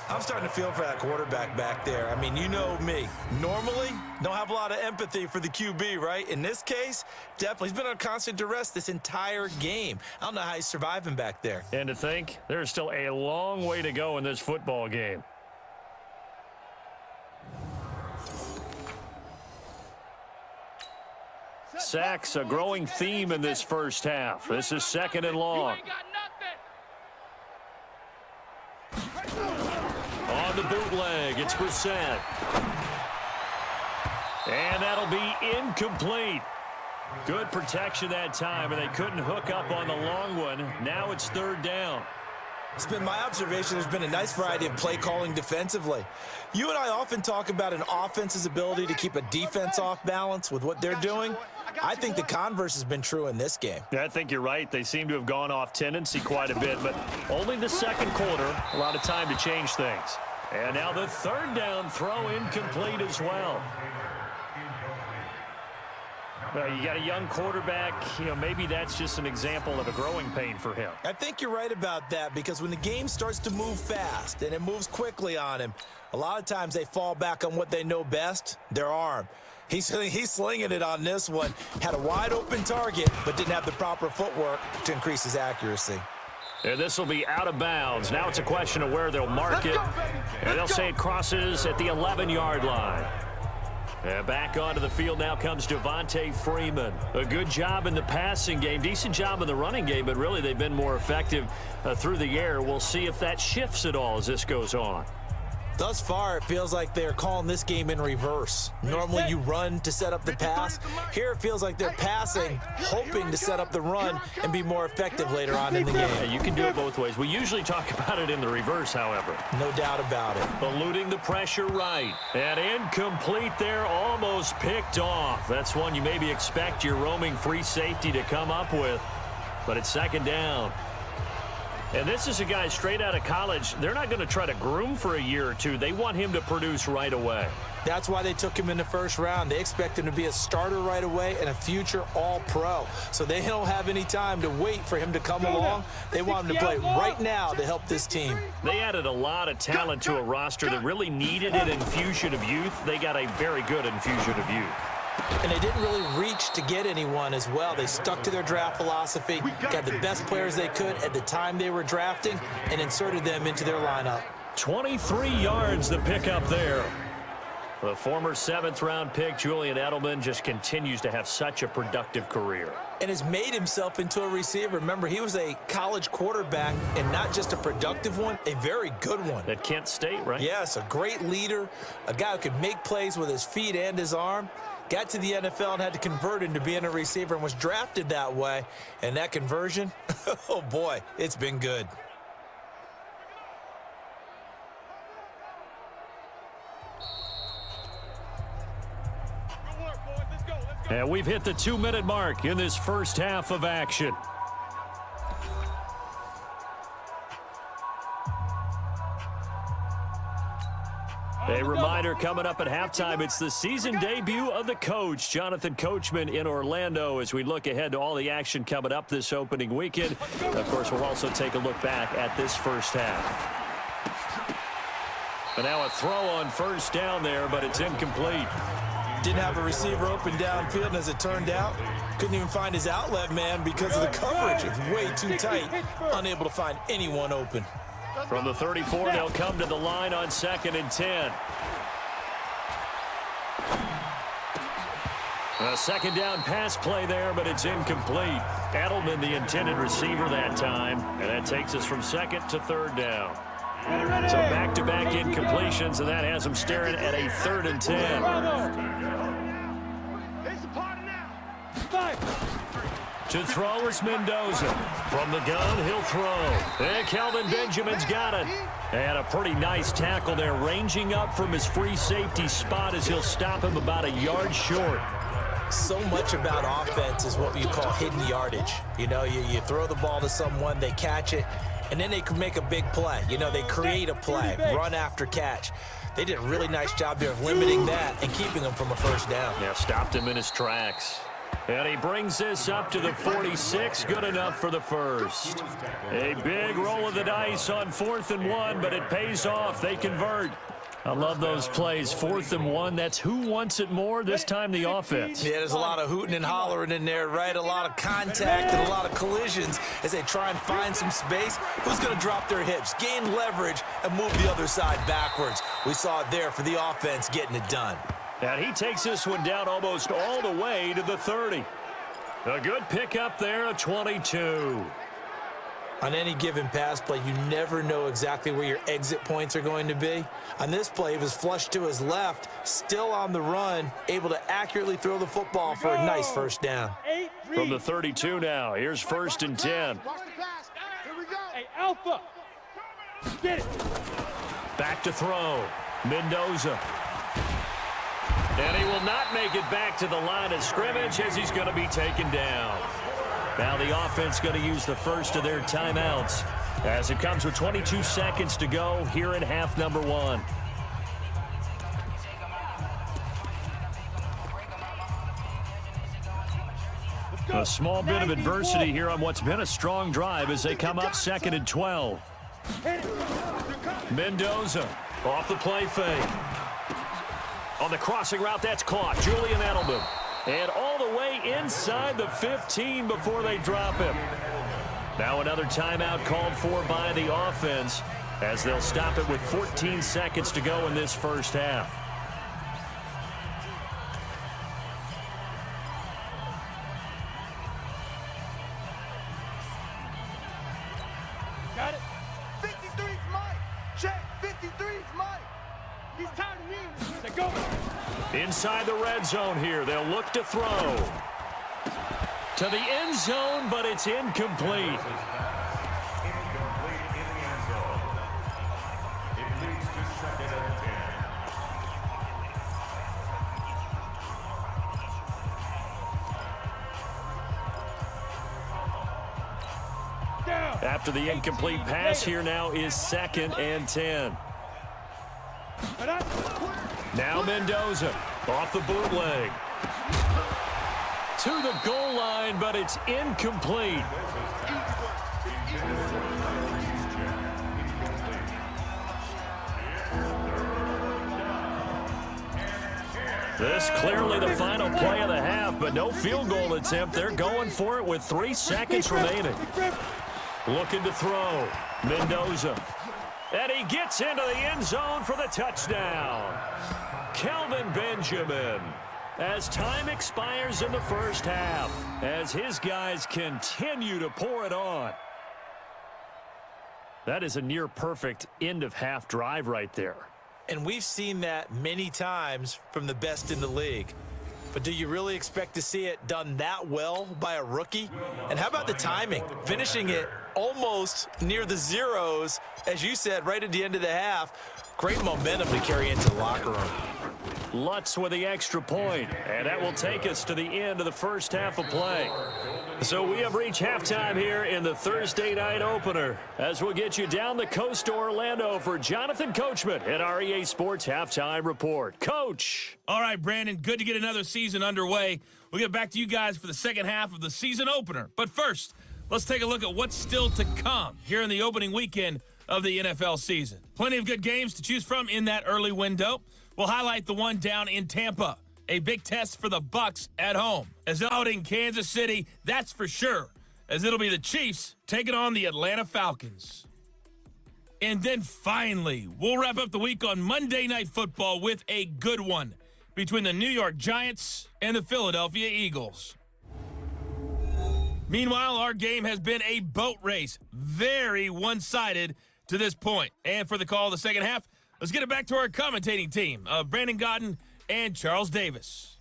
S3: I'm starting to feel for that quarterback back there. I mean, you know me. Normally, don't have a lot of empathy for the QB, right? In this case, definitely. He's been on constant duress this entire game. I don't know how he's surviving back there.
S2: And to think, there's still a long way to go in this football game. Sacks, a growing theme in this first half. This is 2nd and long. On the bootleg, it's Brissett. And that'll be incomplete. Good protection that time, and they couldn't hook up on the long one. Now it's 3rd down.
S3: It's been my observation there's been a nice variety of play calling defensively. You and I often talk about an offense's ability to keep a defense off balance with what they're doing. I think the converse has been true in this game.
S2: Yeah, I think you're right. They seem to have gone off tendency quite a bit, but only the 2nd quarter, a lot of time to change things. And now the 3rd down throw incomplete as well. Well, you got a young quarterback, maybe that's just an example of a growing pain for him.
S3: I think you're right about that, because when the game starts to move fast and it moves quickly on him, a lot of times they fall back on what they know best, their arm. He's slinging it on this one. Had a wide open target, but didn't have the proper footwork to increase his accuracy.
S2: And this will be out of bounds. Now it's a question of where they'll mark it. And they'll say it crosses at the 11-yard line. And back onto the field now comes Devontae Freeman. A good job in the passing game, decent job in the running game, but really they've been more effective through the air. We'll see if that shifts at all as this goes on.
S3: Thus far, it feels like they're calling this game in reverse. Normally you run to set up the pass. Here it feels like they're passing, hoping to set up the run and be more effective later on in the game.
S2: Yeah, you can do it both ways. We usually talk about it in the reverse, however.
S3: No doubt about it.
S2: Eluding the pressure right. And incomplete there, almost picked off. That's one you maybe expect your roaming free safety to come up with. But it's 2nd down. And this is a guy straight out of college. They're not going to try to groom for a year or two. They want him to produce right away.
S3: That's why they took him in the 1st round. They expect him to be a starter right away and a future all-pro. So they don't have any time to wait for him to come along. They want him to play right now to help this team.
S2: They added a lot of talent to a roster that really needed an infusion of youth. They got a very good infusion of youth.
S3: And they didn't really reach to get anyone as well. They stuck to their draft philosophy, got the best players they could at the time they were drafting, and inserted them into their lineup.
S2: 23 yards the pickup there. The former 7th-round pick, Julian Edelman, just continues to have such a productive career.
S3: And has made himself into a receiver. Remember, he was a college quarterback, and not just a productive one, a very good one.
S2: At Kent State, right?
S3: Yes, a great leader, a guy who could make plays with his feet and his arm. Got to the NFL and had to convert into being a receiver and was drafted that way. And that conversion, oh boy, it's been good.
S2: And we've hit the 2-minute mark in this first half of action. A reminder coming up at halftime, it's the season debut of the coach, Jonathan Coachman in Orlando, as we look ahead to all the action coming up this opening weekend. Of course, we'll also take a look back at this first half. But now a throw on first down there, but it's incomplete.
S3: Didn't have a receiver open downfield, and as it turned out, couldn't even find his outlet man because of the coverage. It's way too tight, unable to find anyone open.
S2: From the 34, they'll come to the line on 2nd and 10. A second down pass play there, but it's incomplete. Edelman, the intended receiver that time, and that takes us from 2nd to 3rd down. So back-to-back incompletions, and that has them staring at a 3rd and 10. To throw is Mendoza. From the gun, he'll throw. And Kelvin Benjamin's got it. And a pretty nice tackle there, ranging up from his free safety spot as he'll stop him about a yard short.
S3: So much about offense is what you call hidden yardage. You know, you throw the ball to someone, they catch it, and then they can make a big play. You know, they create a play, run after catch. They did a really nice job there of limiting that and keeping him from a first down.
S2: Yeah, stopped him in his tracks. And he brings this up to the 46, good enough for the first. A big roll of the dice on 4th and 1, but it pays off. They convert. I love those plays. 4th and 1, that's who wants it more, this time the offense.
S3: Yeah, there's a lot of hooting and hollering in there, right? A lot of contact and a lot of collisions as they try and find some space. Who's going to drop their hips, gain leverage, and move the other side backwards? We saw it there for the offense getting it done.
S2: And he takes this one down almost all the way to the 30. A good pickup there, a 22.
S3: On any given pass play, you never know exactly where your exit points are going to be. On this play, he was flushed to his left, still on the run, able to accurately throw the football for a nice first down.
S2: From the 32 now, here's 1st and 10.
S6: Hey, Alpha. Get it.
S2: Back to throw. Mendoza. And he will not make it back to the line of scrimmage as he's going to be taken down. Now the offense going to use the first of their timeouts as it comes with 22 seconds to go here in half number 1. A small bit of adversity here on what's been a strong drive as they come up 2nd and 12. Mendoza off the play fake. On the crossing route, that's caught. Julian Edelman. And all the way inside the 15 before they drop him. Now another timeout called for by the offense as they'll stop it with 14 seconds to go in this first half.
S6: Got it. 53's Mike. Check. 53's Mike. He's tired of me. Let's go.
S2: Inside the red zone here, they'll look to throw. To the end zone, but it's incomplete.
S5: Incomplete in the end zone. It leads to 2nd and 10.
S6: Down.
S2: After the incomplete pass, here now is 2nd and 10. Now Mendoza off the bootleg. To the goal line, but it's incomplete. This clearly the final play of the half, but no field goal attempt. They're going for it with 3 seconds remaining. Looking to throw. Mendoza. And he gets into the end zone for the touchdown. Kelvin Benjamin. As time expires in the first half, as his guys continue to pour it on. That is a near-perfect end-of-half drive right there.
S3: And we've seen that many times from the best in the league. But do you really expect to see it done that well by a rookie? And how about the timing? Finishing it almost near the zeros, as you said, right at the end of the half. Great momentum to carry into the locker room.
S2: Lutz with the extra point, and that will take us to the end of the first half of play. So we have reached halftime here in the Thursday night opener, as we'll get you down the coast to Orlando for Jonathan Coachman at our EA Sports Halftime Report. Coach.
S1: All right, Brandon, good to get another season underway. We'll get back to you guys for the second half of the season opener. But first, let's take a look at what's still to come here in the opening weekend of the NFL season. Plenty of good games to choose from in that early window. We'll highlight the one down in Tampa, a big test for the Bucs at home. As out in Kansas City, that's for sure, as it'll be the Chiefs taking on the Atlanta Falcons. And then finally, we'll wrap up the week on Monday Night Football with a good one between the New York Giants and the Philadelphia Eagles. Meanwhile, our game has been a boat race, very one-sided to this point. And for the call of the second half, let's get it back to our commentating team of Brandon Gaudin and Charles Davis.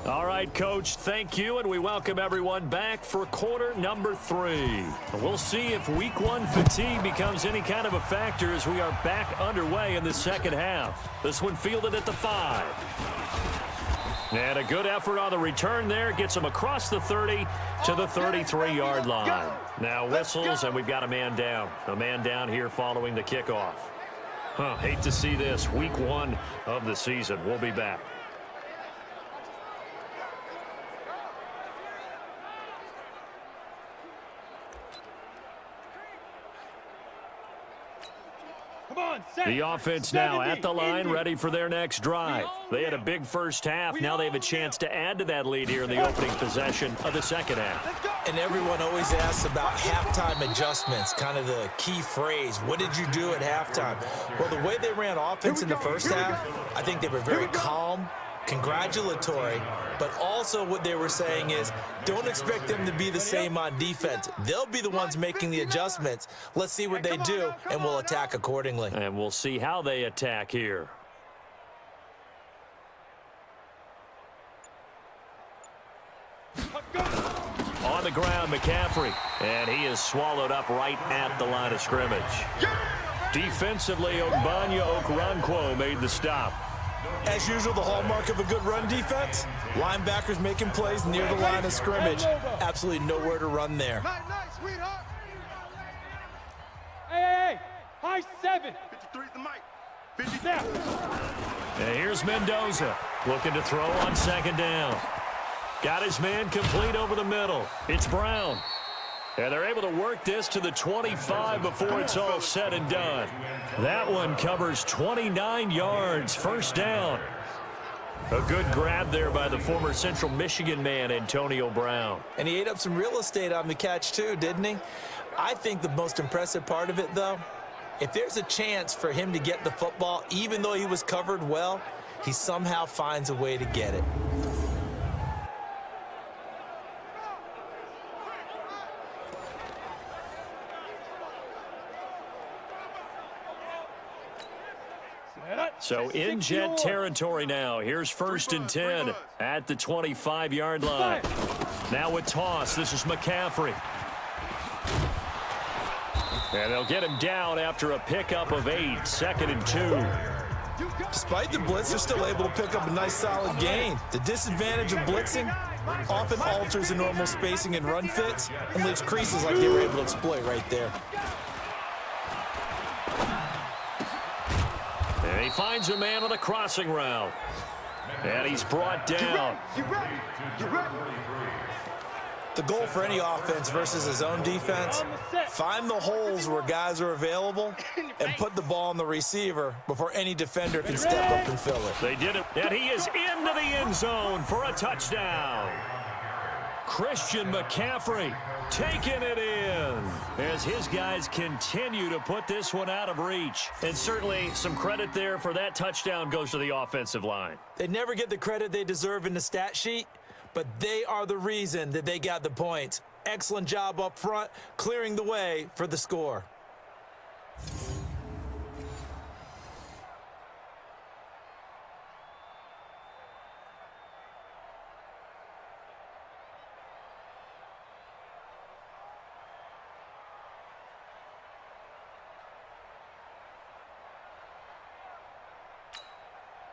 S2: All right, Coach, thank you, and we welcome everyone back for quarter number 3. We'll see if week 1 fatigue becomes any kind of a factor as we are back underway in the second half. This one fielded at the 5. And a good effort on the return there. Gets him across the 30 to the 33-yard line. Now whistles, and we've got a man down. A man down here following the kickoff. Hate to see this. Week 1 of the season. We'll be back. The offense now at the line, ready for their next drive. They had a big first half. Now they have a chance to add to that lead here in the opening possession of the second half.
S3: And everyone always asks about halftime adjustments, kind of the key phrase. What did you do at halftime? Well, the way they ran offense in the first half, I think they were very calm, congratulatory, but also what they were saying is don't expect them to be the same on defense. They'll be the ones making the adjustments. Let's see what they do, and we'll attack accordingly.
S2: And we'll see how they attack here. On the ground, McCaffrey, and he is swallowed up right at the line of scrimmage. Defensively, Ogbanya Okoronkwo made the stop.
S3: As usual, the hallmark of a good run defense, linebackers making plays near the line of scrimmage. Absolutely nowhere to run there.
S6: Nice, sweetheart. Hey, high 7. 53's the mic. 50 down.
S2: And here's Mendoza looking to throw on second down. Got his man complete over the middle. It's Brown. And they're able to work this to the 25 before it's all said and done. That one covers 29 yards, first down. A good grab there by the former Central Michigan man, Antonio Brown.
S3: And he ate up some real estate on the catch too, didn't he? I think the most impressive part of it, though, if there's a chance for him to get the football, even though he was covered well, he somehow finds a way to get it.
S2: So in Jet territory now. Here's 1st and 10 at the 25-yard line. Now with toss, this is McCaffrey. And they'll get him down after a pickup of 8, 2nd and 2.
S3: Despite the blitz, they're still able to pick up a nice solid gain. The disadvantage of blitzing often alters the normal spacing and run fits and leaves creases like they were able to exploit right there.
S2: And he finds a man on a crossing route. And he's brought down.
S3: The goal for any offense versus his own defense, find the holes where guys are available and put the ball on the receiver before any defender can step up and fill it.
S2: They did it. And he is into the end zone for a touchdown. Christian McCaffrey taking it in as his guys continue to put this one out of reach. And certainly some credit there for that touchdown goes to the offensive line.
S3: They never get the credit they deserve in the stat sheet, but they are the reason that they got the points. Excellent job up front, clearing the way for the score.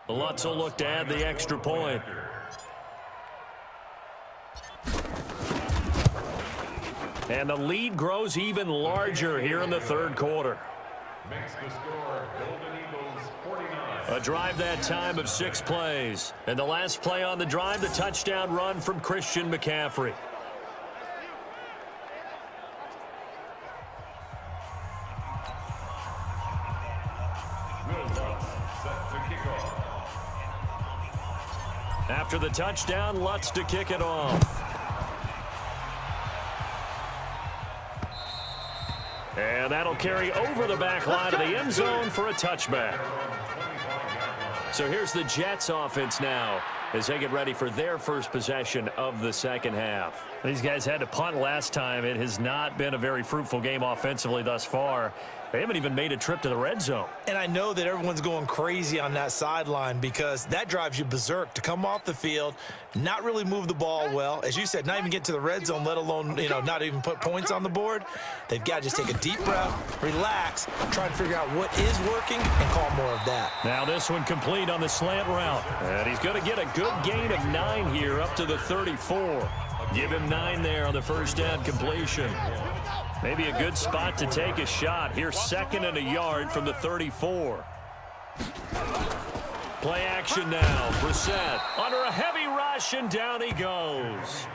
S2: Lutz will look to add the extra point. And the lead grows even larger here in the third quarter.
S5: Makes the score Golden Eagles 49.
S2: A drive that time of 6 plays. And the last play on the drive, the touchdown run from Christian McCaffrey.
S5: Will Lutz set to kick off.
S2: After the touchdown, Lutz to kick it off. And that'll carry over the back line of the end zone for a touchback. So here's the Jets offense now as they get ready for their first possession of the second half. These guys had to punt last time. It has not been a very fruitful game offensively thus far. They haven't even made a trip to the red zone.
S3: And I know that everyone's going crazy on that sideline because that drives you berserk to come off the field, not really move the ball well. As you said, not even get to the red zone, let alone, not even put points on the board. They've got to just take a deep breath, relax, try and figure out what is working and call more of that.
S2: Now this one complete on the slant route. And he's going to get a good gain of 9 here up to the 34. Give him 9 there on the first down completion. Maybe a good spot to take a shot. Here, 2nd and a yard from the 34. Play action now. Brissett under a heavy rush, and down he goes.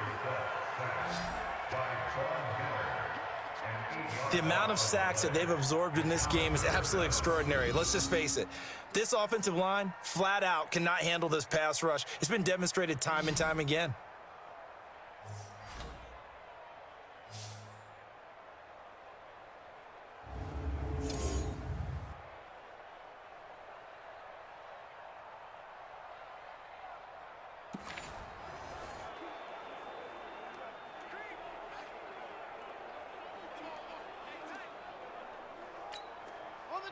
S3: The amount of sacks that they've absorbed in this game is absolutely extraordinary. Let's just face it. This offensive line, flat out, cannot handle this pass rush. It's been demonstrated time and time again.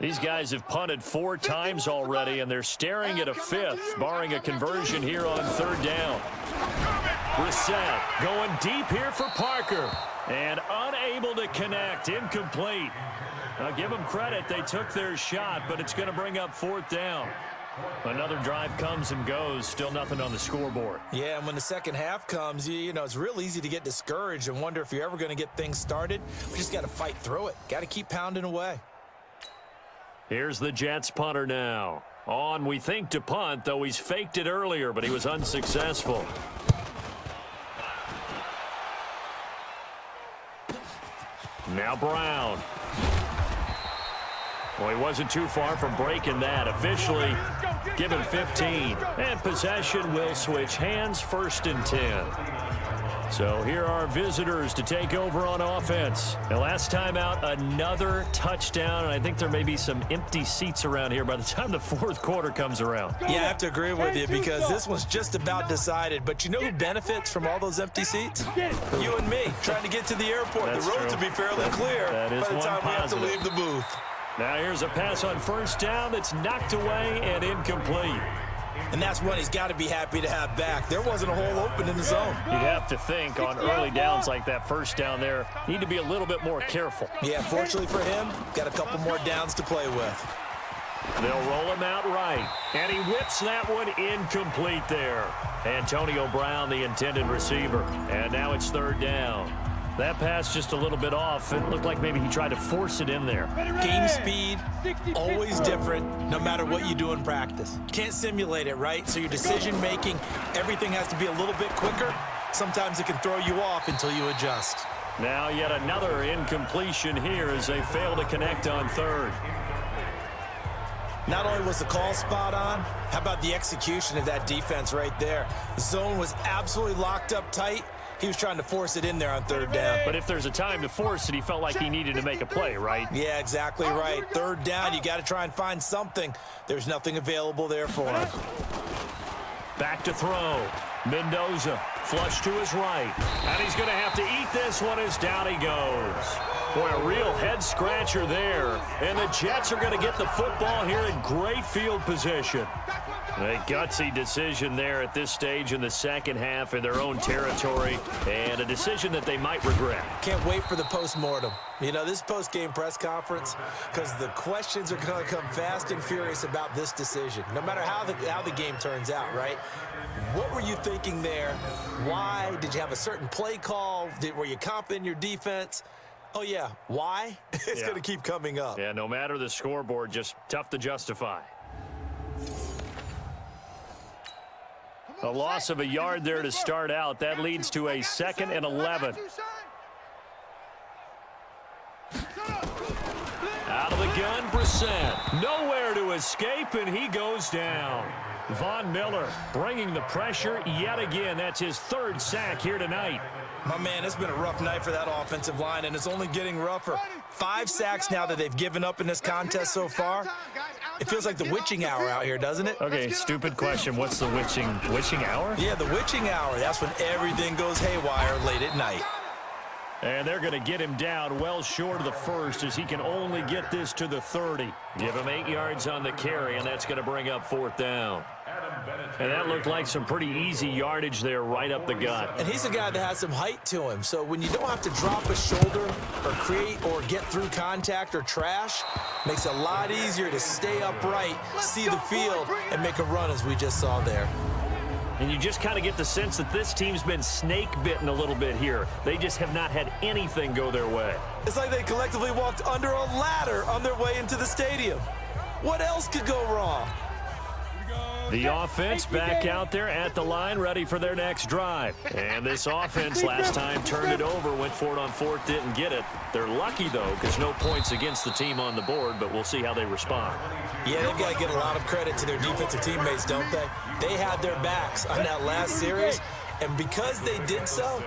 S2: These guys have punted 4 times already, and they're staring at a 5th, barring a conversion here on 3rd down. Brissett going deep here for Parker, and unable to connect, incomplete. I'll give them credit. They took their shot, but it's going to bring up 4th down. Another drive comes and goes, still nothing on the scoreboard.
S3: Yeah, and when the second half comes, it's real easy to get discouraged and wonder if you're ever going to get things started. We just got to fight through it. Got to keep pounding away.
S2: Here's the Jets punter now. On, we think, to punt, though he's faked it earlier, but he was unsuccessful. Now Brown. Well, he wasn't too far from breaking that. Officially given 15. And possession will switch hands, 1st and 10. So here are visitors to take over on offense. The last time out, another touchdown, and I think there may be some empty seats around here by the time the 4th quarter comes around.
S3: Yeah, I have to agree with you because this one's just about decided. But you know who benefits from all those empty seats? You and me, trying to get to the airport.
S2: That's
S3: the roads
S2: true.
S3: will be fairly clear
S2: That is
S3: by the time we have to
S2: positive.
S3: leave the booth.
S2: Now here's a pass on 1st down that's knocked away and incomplete.
S3: And that's one he's got to be happy to have back. There wasn't a hole open in the zone.
S2: You'd have to think on early downs like that 1st down there, need to be a little bit more careful.
S3: Yeah, fortunately for him, got a couple more downs to play with.
S2: They'll roll him out right, and he whips that one incomplete there. Antonio Brown, the intended receiver, and now it's 3rd down. That pass just a little bit off. It looked like maybe he tried to force it in there.
S3: Game speed, always different, no matter what you do in practice. Can't simulate it, right? So your decision-making, everything has to be a little bit quicker. Sometimes it can throw you off until you adjust.
S2: Now yet another incompletion here as they fail to connect on 3rd.
S3: Not only was the call spot on, how about the execution of that defense right there? The zone was absolutely locked up tight. He was trying to force it in there on 3rd down.
S2: But if there's a time to force it, he felt like he needed to make a play, right?
S3: Yeah, exactly right. 3rd down, you got to try and find something. There's nothing available there for him.
S2: Back to throw. Mendoza, flush to his right. And he's going to have to eat this one as down he goes. Boy, a real head-scratcher there. And the Jets are going to get the football here in great field position. A gutsy decision there at this stage in the second half in their own territory, and a decision that they might regret.
S3: Can't wait for the post-mortem. You know, this post-game press conference, because the questions are going to come fast and furious about this decision, no matter how the game turns out, right? What were you thinking there? Why? Did you have a certain play call? Were you confident in your defense? Oh, yeah. Why? It's going to keep coming up.
S2: Yeah, no matter the scoreboard, just tough to justify. A loss of a yard there to start out. That leads to a 2nd and 11. Out of the gun, Brissett. Nowhere to escape, and he goes down. Von Miller bringing the pressure yet again. That's his 3rd sack here tonight.
S3: My man, it's been a rough night for that offensive line, and it's only getting rougher. 5 sacks now that they've given up in this contest so far. It feels like the witching hour out here, doesn't it?
S2: Okay, stupid question. What's the witching hour?
S3: Yeah, the witching hour. That's when everything goes haywire late at night.
S2: And they're going to get him down well short of the 1st as he can only get this to the 30. Give him 8 yards on the carry, and that's going to bring up 4th down. And that looked like some pretty easy yardage there right up the gut.
S3: And he's a guy that has some height to him, so when you don't have to drop a shoulder or create or get through contact or trash, makes it a lot easier to stay upright, see the field, and make a run as we just saw there.
S2: And you just kind of get the sense that this team's been snake-bitten a little bit here. They just have not had anything go their way.
S3: It's like they collectively walked under a ladder on their way into the stadium. What else could go wrong?
S2: The offense back out there at the line, ready for their next drive. And this offense last time turned it over, went for it on 4th, didn't get it. They're lucky, though, because no points against the team on the board, but we'll see how they respond.
S3: Yeah, they've got to get a lot of credit to their defensive teammates, don't they? They had their backs on that last series, and because they did so,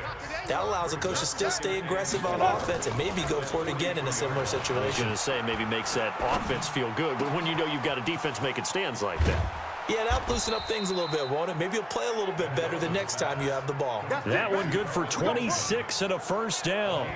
S3: that allows a coach to still stay aggressive on offense and maybe go for it again in a similar situation.
S2: I was going to say maybe makes that offense feel good, but when you know you've got a defense making stands like that.
S3: Yeah, that'll loosen up things a little bit, won't it? Maybe you'll play a little bit better the next time you have the ball.
S2: That one good for 26 and a 1st down.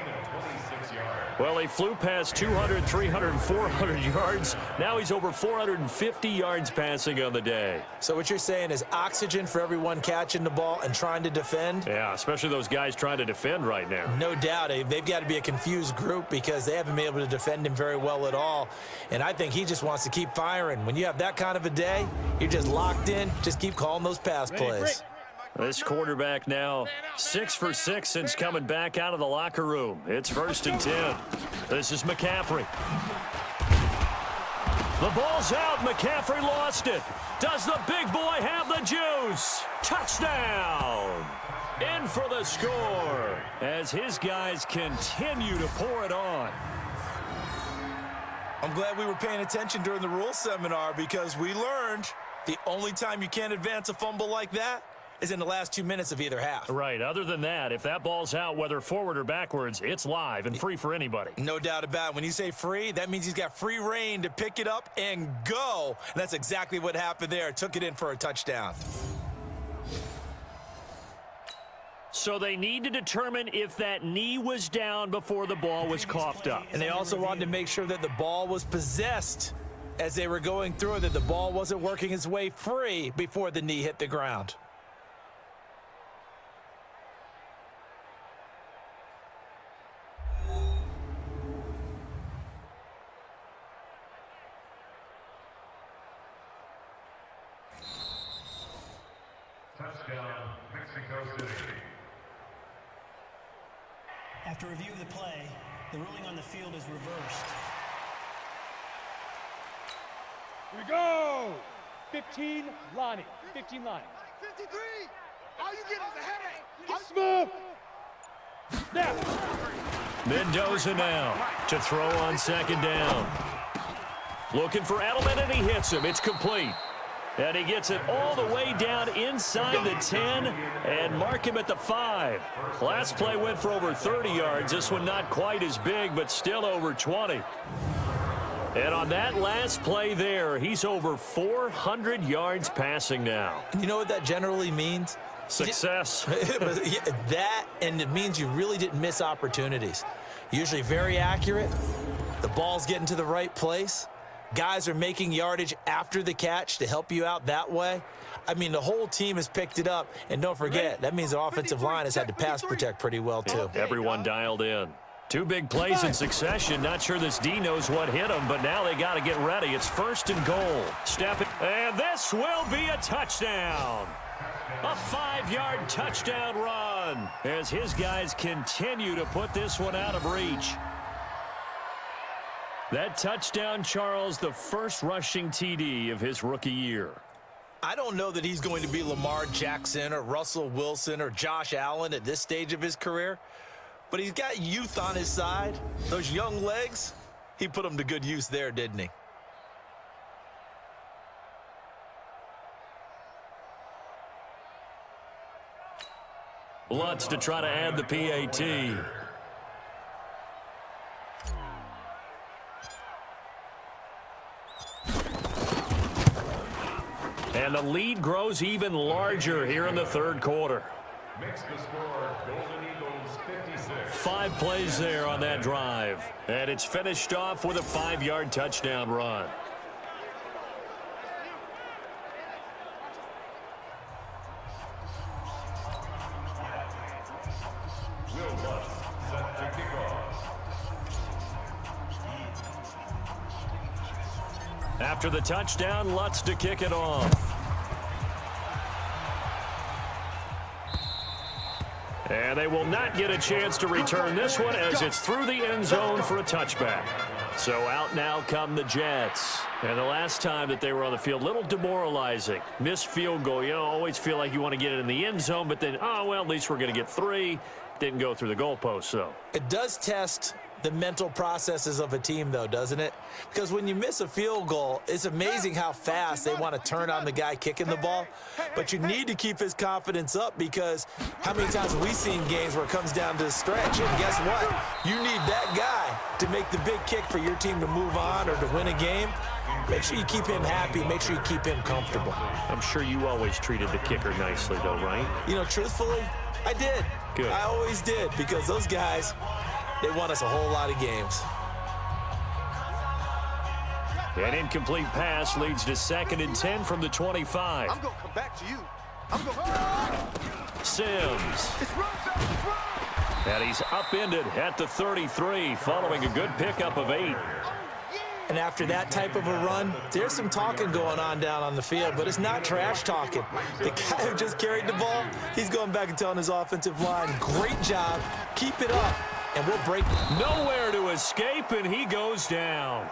S2: Well, he flew past 200, 300, 400 yards. Now he's over 450 yards passing on the day.
S3: So what you're saying is oxygen for everyone catching the ball and trying to defend?
S2: Yeah, especially those guys trying to defend right now.
S3: No doubt. They've got to be a confused group because they haven't been able to defend him very well at all. And I think he just wants to keep firing. When you have that kind of a day, you're just locked in. Just keep calling those pass plays.
S2: This quarterback now 6 for 6 since coming back out of the locker room. It's 1st and 10. This is McCaffrey. The ball's out. McCaffrey lost it. Does the big boy have the juice? Touchdown! In for the score as his guys continue to pour it on.
S3: I'm glad we were paying attention during the rules seminar because we learned the only time you can't advance a fumble like that is in the last 2 minutes of either half.
S2: Right. Other than that, if that ball's out, whether forward or backwards, it's live and free for anybody.
S3: No doubt about it. When you say free, that means he's got free reign to pick it up and go. And that's exactly what happened there. Took it in for a touchdown.
S2: So they need to determine if that knee was down before the ball was coughed up.
S3: And they also wanted to make sure that the ball was possessed as they were going through it, that the ball wasn't working its way free before the knee hit the ground.
S5: Touchdown, Mexico City.
S7: After review of the play, the ruling on the field is reversed.
S6: Here we go. 15, Lonnie. 15, Lonnie.
S4: 53. All you get is a headache.
S6: Smooth. Snap.
S2: Mendoza now to throw on 2nd down. Looking for Edelman, and he hits him. It's complete. And he gets it all the way down inside the 10 and mark him at the 5. Last play went for over 30 yards. This one not quite as big, but still over 20. And on that last play there, he's over 400 yards passing now.
S3: You know what that generally means?
S2: Success.
S3: That, and it means you really didn't miss opportunities. Usually very accurate. The ball's getting to the right place. guys are making yardage after the catch to help you out that way. I mean, the whole team has picked it up. And don't forget, that means the offensive line has had to pass protect pretty well, too.
S2: Everyone dialed in. Two big plays in succession. Not sure this D knows what hit him, but now they got to get ready. It's 1st and goal. Step it, and this will be a touchdown. A 5-yard touchdown run as his guys continue to put this one out of reach. That touchdown, Charles, the first rushing TD of his rookie year.
S3: I don't know that he's going to be Lamar Jackson or Russell Wilson or Josh Allen at this stage of his career, but he's got youth on his side. Those young legs, he put them to good use there, didn't he?
S2: Lutz to try to add the PAT. And the lead grows even larger here in the third quarter.
S5: Makes the score Golden Eagles 56.
S2: 5 plays there on that drive. And it's finished off with a 5-yard touchdown run.
S5: Will Lutz set to kick off.
S2: After the touchdown, Lutz to kick it off. And they will not get a chance to return this one as it's through the end zone for a touchback. So out now come the Jets. And the last time that they were on the field, a little demoralizing. Missed field goal. You know, always feel like you want to get it in the end zone, but then, oh, well, at least we're going to get 3. Didn't go through the goalpost, though.
S3: It does test the mental processes of a team, though, doesn't it? Because when you miss a field goal, it's amazing how fast they want to turn on the guy kicking the ball. But you need to keep his confidence up, because how many times have we seen games where it comes down to the stretch? And guess what? You need that guy to make the big kick for your team to move on or to win a game. Make sure you keep him happy. Make sure you keep him comfortable.
S2: I'm sure you always treated the kicker nicely, though, right?
S3: You know, truthfully, I did.
S2: Good.
S3: I always did, because those guys, they won us a whole lot of games.
S2: An incomplete pass leads to 2nd and 10 from the 25.
S4: I'm going to come back to you. I'm going
S2: Sims.
S4: It's run, it's run.
S2: And he's upended at the 33 following a good pickup of 8.
S3: And after that type of a run, there's some talking going on down on the field, but it's not trash talking. The guy who just carried the ball, he's going back and telling his offensive line, great job, keep it up, and we'll break.
S2: Nowhere to escape, and he goes down.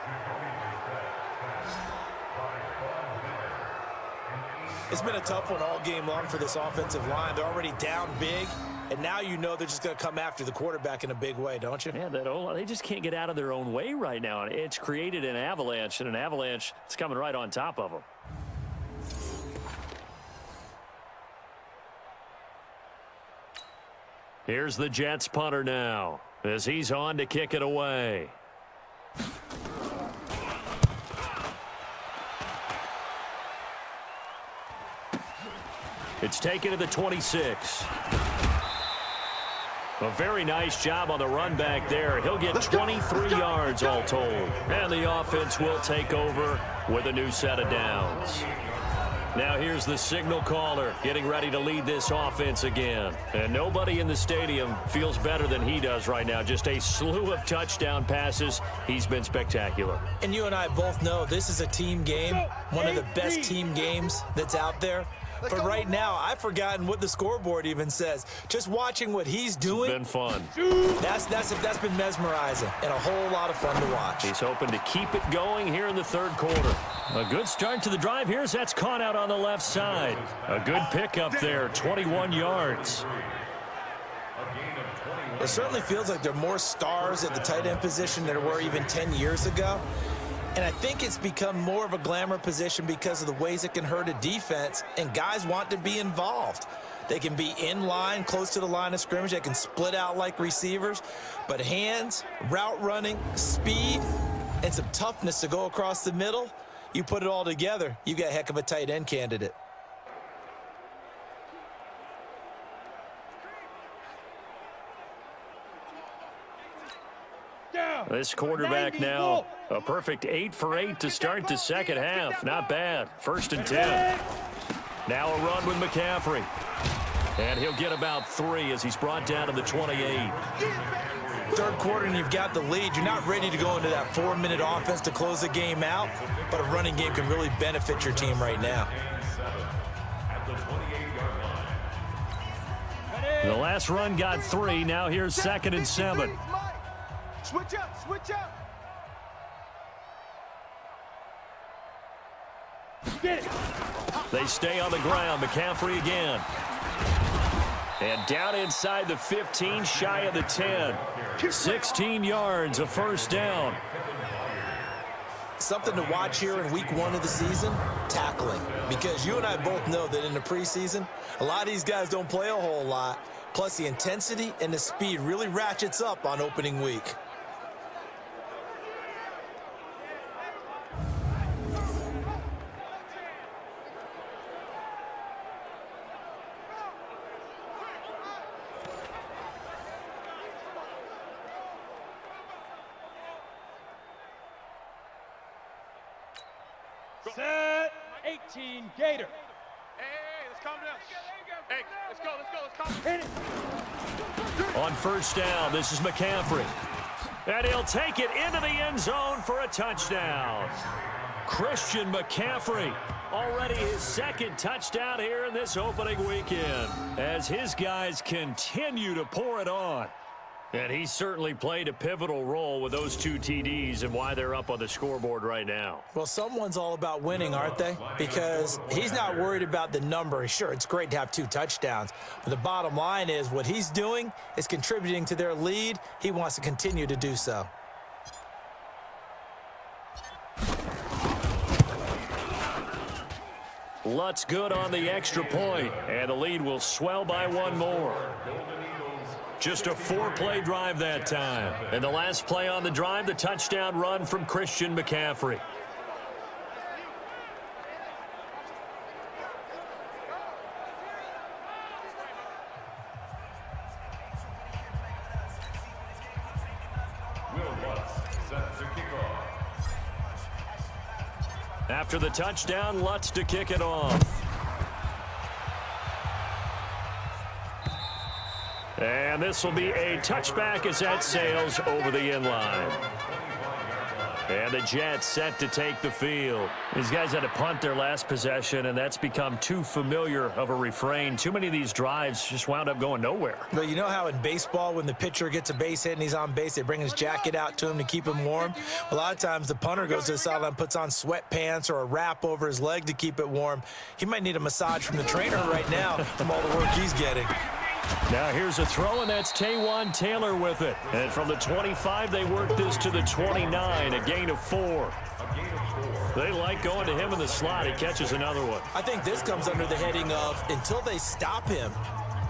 S3: It's been a tough one all game long for this offensive line. They're already down big, and now you know they're just going to come after the quarterback in a big way, don't you?
S2: Yeah, they just can't get out of their own way right now. It's created an avalanche, and an avalanche is coming right on top of them. Here's the Jets punter now as he's on to kick it away. It's taken to the 26. A very nice job on the run back there. He'll get 23 yards all told. And the offense will take over with a new set of downs. Now here's the signal caller getting ready to lead this offense again. And nobody in the stadium feels better than he does right now. Just a slew of touchdown passes. He's been spectacular.
S3: And you and I both know this is a team game, one of the best team games that's out there. But right now, I've forgotten what the scoreboard even says. Just watching what he's doing.
S2: It's been fun.
S3: That's been mesmerizing and a whole lot of fun to watch.
S2: He's hoping to keep it going here in the third quarter. A good start to the drive here as that's caught out on the left side. A good pickup there, 21 yards.
S3: It certainly feels like there are more stars at the tight end position than there were even 10 years ago. And I think it's become more of a glamour position because of the ways it can hurt a defense, and guys want to be involved. They can be in line, close to the line of scrimmage. They can split out like receivers. But hands, route running, speed, and some toughness to go across the middle, you put it all together, you got a heck of a tight end candidate.
S2: This quarterback now a perfect 8 for 8 to start the second half. Not bad. 1st and 10. Now a run with McCaffrey. And he'll get about 3 as he's brought down to the 28.
S3: Third quarter and you've got the lead. You're not ready to go into that 4-minute offense to close the game out, but a running game can really benefit your team right now.
S2: The last run got 3. Now here's 2nd and 7.
S6: Switch up, switch up. Get it.
S2: They stay on the ground. McCaffrey again. And down inside the 15, shy of the 10. 16 yards, a 1st down.
S3: Something to watch here in week 1 of the season, tackling. Because you and I both know that in the preseason, a lot of these guys don't play a whole lot. Plus the intensity and the speed really ratchets up on opening week.
S6: Set 18 Gator.
S4: Hey, let's calm down. Hey, let's go, let's calm down.
S6: Hit it.
S2: On 1st down, this is McCaffrey. And he'll take it into the end zone for a touchdown. Christian McCaffrey, already his 2nd touchdown here in this opening weekend, as his guys continue to pour it on. And he certainly played a pivotal role with those 2 TDs and why they're up on the scoreboard right now.
S3: Well, someone's all about winning, aren't they? Because he's not worried about the number. Sure, it's great to have 2 touchdowns. But the bottom line is what he's doing is contributing to their lead. He wants to continue to do so.
S2: Lutz good on the extra point, and the lead will swell by 1 more. Just a 4-play drive that time. And the last play on the drive, the touchdown run from Christian McCaffrey.
S5: Will Lutz set to kick off.
S2: After the touchdown, Lutz to kick it off. And this will be a touchback as that sails over the end line. And the Jets set to take the field. These guys had to punt their last possession, and that's become too familiar of a refrain. Too many of these drives just wound up going nowhere.
S3: But you know how in baseball, when the pitcher gets a base hit and he's on base, they bring his jacket out to him to keep him warm? A lot of times the punter goes to the sideline, puts on sweatpants or a wrap over his leg to keep it warm. He might need a massage from the trainer right now from all the work he's getting.
S2: Now here's a throw, and that's Taywan Taylor with it. And from the 25, they work this to the 29, a gain of 4. They like going to him in the slot. He catches another one.
S3: I think this comes under the heading of until they stop him,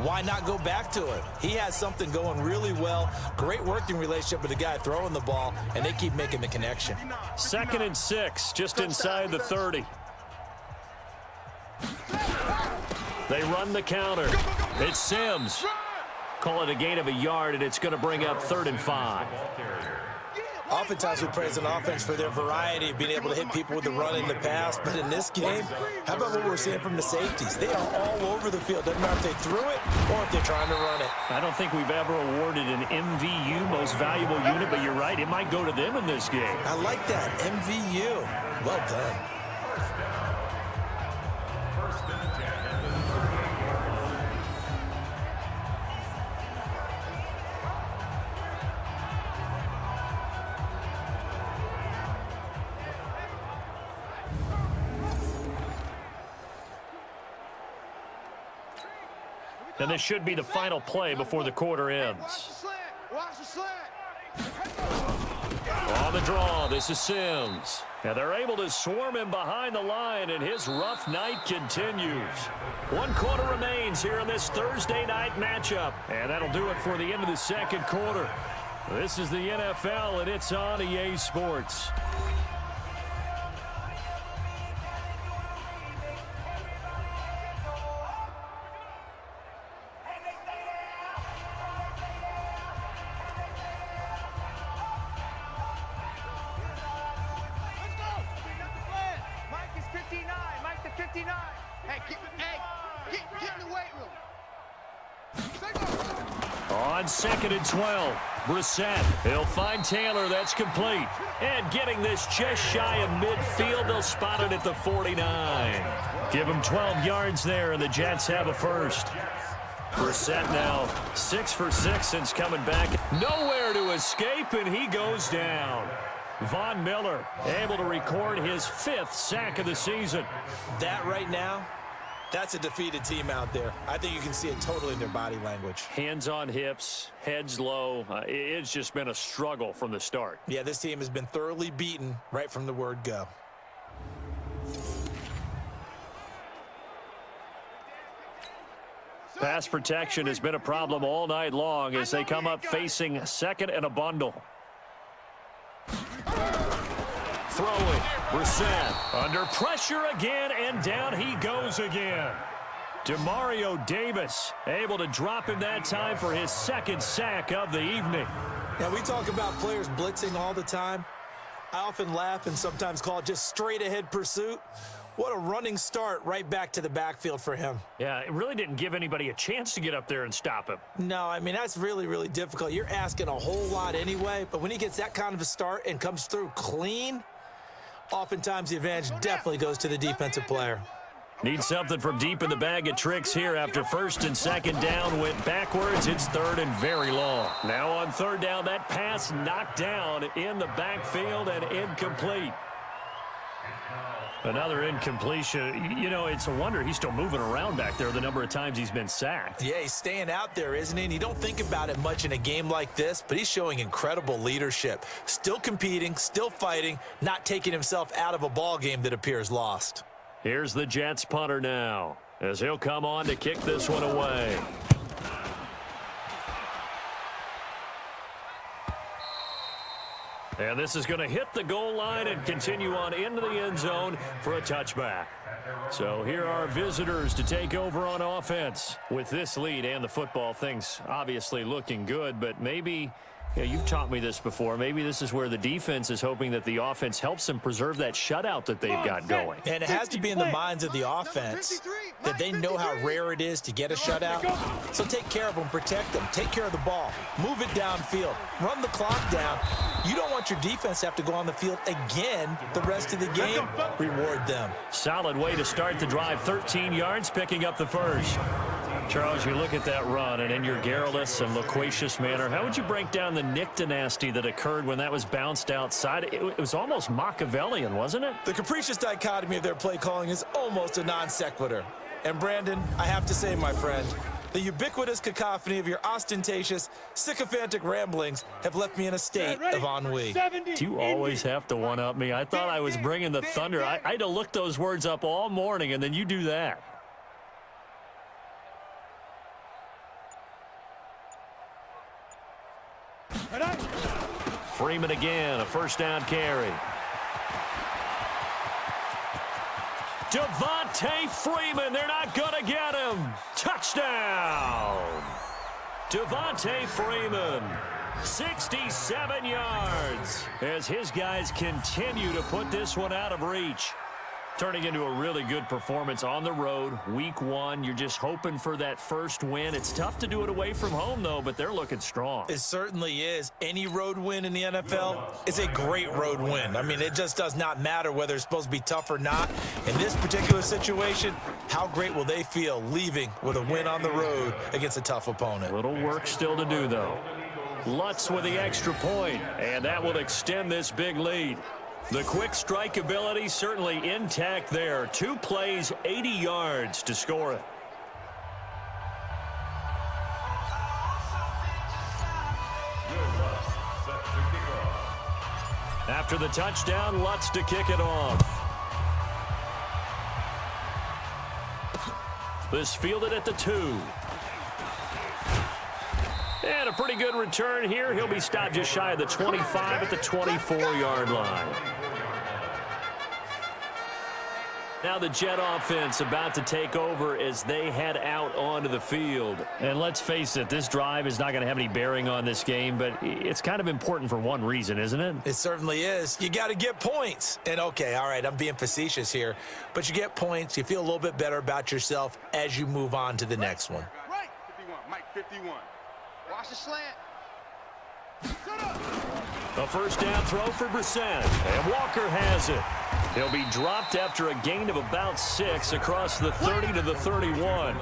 S3: why not go back to it? He has something going really well, great working relationship with the guy throwing the ball, and they keep making the connection.
S2: 2nd and 6, just inside the 30. They run the counter. It's Sims. Call it a gain of a yard, and it's going to bring up 3rd and 5.
S3: Oftentimes we praise an offense for their variety of being able to hit people with the run and the pass, but in this game, how about what we're seeing from the safeties? They are all over the field. Doesn't matter if they threw it or if they're trying to run it.
S2: I don't think we've ever awarded an MVU, most valuable unit, but you're right, it might go to them in this game.
S3: I like that, MVU. Well done.
S2: And this should be the final play before the quarter ends.
S6: Watch the slant.
S2: On the draw, this is Sims. And they're able to swarm him behind the line, and his rough night continues. 1 quarter remains here in this Thursday night matchup. And that'll do it for the end of the 2nd quarter. This is the NFL, and it's on EA Sports. On 2nd and 12, Brissett. He'll find Taylor. That's complete. And getting this just shy of midfield, they'll spot it at the 49. Give him 12 yards there, and the Jets have a first. Brissett now 6 for 6 since coming back. Nowhere to escape, and he goes down. Von Miller able to record his 5th sack of the season.
S3: That right now, that's a defeated team out there. I think you can see it totally in their body language.
S2: Hands on hips, heads low. It's just been a struggle from the start.
S3: Yeah, this team has been thoroughly beaten right from the word go.
S2: Pass protection has been a problem all night long as they come up facing 2nd and a bundle. Throwing, Brissett under pressure again, and down he goes again. Demario Davis able to him that time for his 2nd sack of the evening.
S3: Now, we talk about players blitzing all the time. I often laugh and sometimes call it just straight-ahead pursuit. What a running start right back to the backfield for him.
S2: Yeah, it really didn't give anybody a chance to get up there and stop him.
S3: No, I mean, that's really, really difficult. You're asking a whole lot anyway, but when he gets that kind of a start and comes through clean, oftentimes the advantage definitely goes to the defensive player.
S2: Need something from deep in the bag of tricks here after 1st and 2nd down went backwards. It's 3rd and very long. Now on 3rd down, that pass knocked down in the backfield and incomplete. Another incompletion. You know, it's a wonder he's still moving around back there the number of times he's been sacked.
S3: Yeah, he's staying out there, isn't he? And you don't think about it much in a game like this, but he's showing incredible leadership. Still competing, still fighting, not taking himself out of a ball game that appears lost.
S2: Here's the Jets punter now as he'll come on to kick this one away. And this is going to hit the goal line and continue on into the end zone for a touchback. So here are visitors to take over on offense. With this lead and the football, things obviously looking good, but maybe, you've taught me this before, maybe this is where the defense is hoping that the offense helps them preserve that shutout that they've got going.
S3: And it has to be in the minds of the offense that they know how rare it is to get a shutout. So take care of them, protect them, take care of the ball, move it downfield, run the clock down. You don't want your defense to have to go on the field again the rest of the game. Reward them.
S2: Solid way to start the drive, 13 yards, picking up the first. Charles, you look at that run, and in your garrulous and loquacious manner, how would you break down the Nick dynasty that occurred when that was bounced outside? It was almost Machiavellian, wasn't it?
S3: The capricious dichotomy of their play calling is almost a non sequitur. And Brandon, I have to say, my friend, the ubiquitous cacophony of your ostentatious, sycophantic ramblings have left me in a state of ennui.
S2: You always have to one-up me. I thought I was bringing the thunder. I had to look those words up all morning, and then you do that. Freeman again, a 1st down carry. Devontae Freeman, they're not going to get him. Touchdown. Devontae Freeman, 67 yards as his guys continue to put this one out of reach. Turning into a really good performance on the road. Week 1, you're just hoping for that first win. It's tough to do it away from home, though, but they're looking strong.
S3: It certainly is. Any road win in the NFL is a great road win. I mean, it just does not matter whether it's supposed to be tough or not. In this particular situation, how great will they feel leaving with a win on the road against a tough opponent?
S2: A little work still to do, though. Lutz with the extra point, and that will extend this big lead. The quick strike ability certainly intact there. 2 plays, 80 yards to score it. After the touchdown, Lutz to kick it off. This fielded at the 2. And a pretty good return here. He'll be stopped just shy of the 25 at the 24-yard line. Now the Jet offense about to take over as they head out onto the field. And let's face it, this drive is not going to have any bearing on this game, but it's kind of important for one reason, isn't it?
S3: It certainly is. You got to get points. And, okay, all right, I'm being facetious here, but you get points. You feel a little bit better about yourself as you move on to the next one.
S6: Right. 51, Mike 51.
S4: Watch the slant.
S2: A first down throw for Brissett, and Walker has it. He'll be dropped after a gain of about 6 across the 30 to the 31.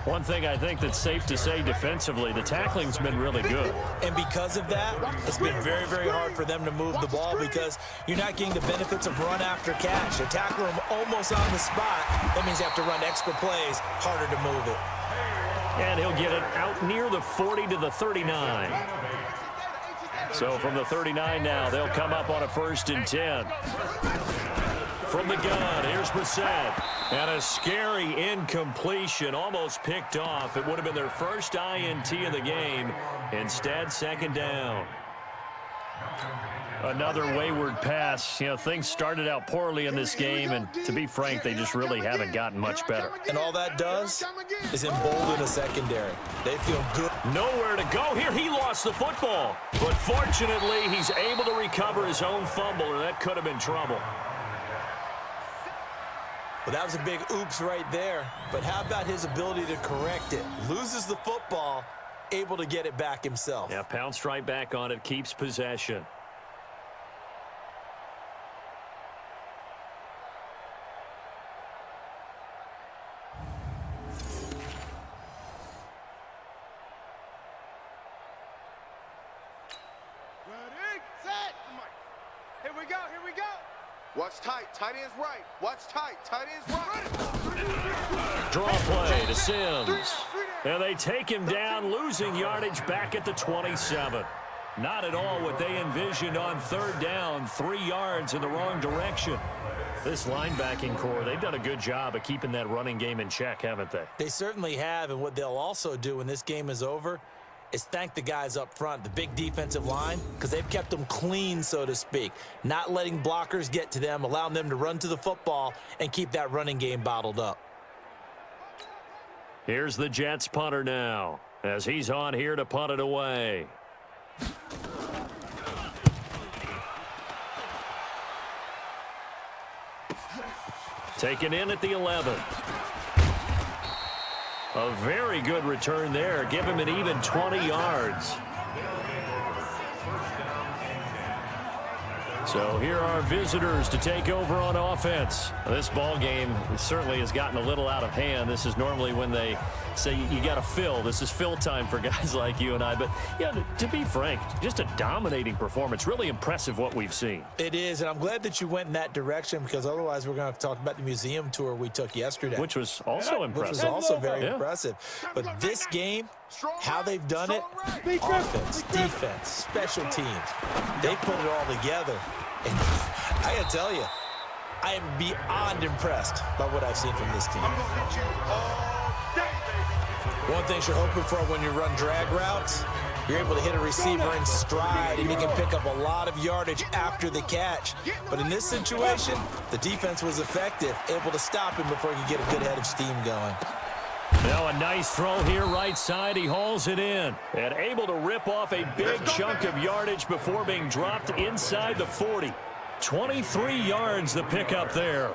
S2: One thing I think that's safe to say defensively, the tackling's been really good.
S3: And because of that, it's been very, very hard for them to move the ball because you're not getting the benefits of run after catch. They tackle them almost on the spot. That means they have to run extra plays, harder to move it.
S2: And he'll get it out near the 40 to the 39. So from the 39 now, they'll come up on a 1st and 10. From the gun, here's Brissett. And a scary incompletion, almost picked off. It would have been their first INT of the game. Instead, 2nd down. Another wayward pass. You know, things started out poorly in this game, and to be frank, they just really haven't gotten much better.
S3: And all that does is embolden a secondary. They feel good.
S2: Nowhere to go here. He lost the football. But fortunately, he's able to recover his own fumble, or that could have been trouble.
S3: Well, that was a big oops right there. But how about his ability to correct it? Loses the football, able to get it back himself.
S2: Yeah, pounced right back on it, keeps possession.
S6: Ready, set. Here we go, here we go. Watch tight, tight end's right. Watch tight, tight end's right.
S2: Draw play to Sims. And they take him down, losing yardage back at the 27. Not at all what they envisioned on 3rd down, 3 yards in the wrong direction. This linebacking core, they've done a good job of keeping that running game in check, haven't they?
S3: They certainly have, and what they'll also do when this game is over is thank the guys up front, the big defensive line, because they've kept them clean, so to speak, not letting blockers get to them, allowing them to run to the football and keep that running game bottled up.
S2: Here's the Jets punter now, as he's on here to punt it away. Taken in at the 11. A very good return there. Give him an even 20 yards. So here are visitors to take over on offense. This ball game certainly has gotten a little out of hand. This is normally when they say you got to fill. This is fill time for guys like you and I. But, yeah, to be frank, just a dominating performance. Really impressive what we've seen.
S3: It is, and I'm glad that you went in that direction because otherwise we're going to have to talk about the museum tour we took yesterday.
S2: Which was also impressive.
S3: Which was also very impressive. But this game, how they've done it, offense, defense, special teams, they put it all together. And I got to tell you, I am beyond impressed by what I've seen from this team. One thing you're hoping for when you run drag routes, you're able to hit a receiver in stride, and you can pick up a lot of yardage after the catch. But in this situation, the defense was effective, able to stop him before he could get a good head of steam going.
S2: Now a nice throw here right side. He hauls it in and able to rip off a big chunk of yardage before being dropped inside the 40. 23 yards the pickup there.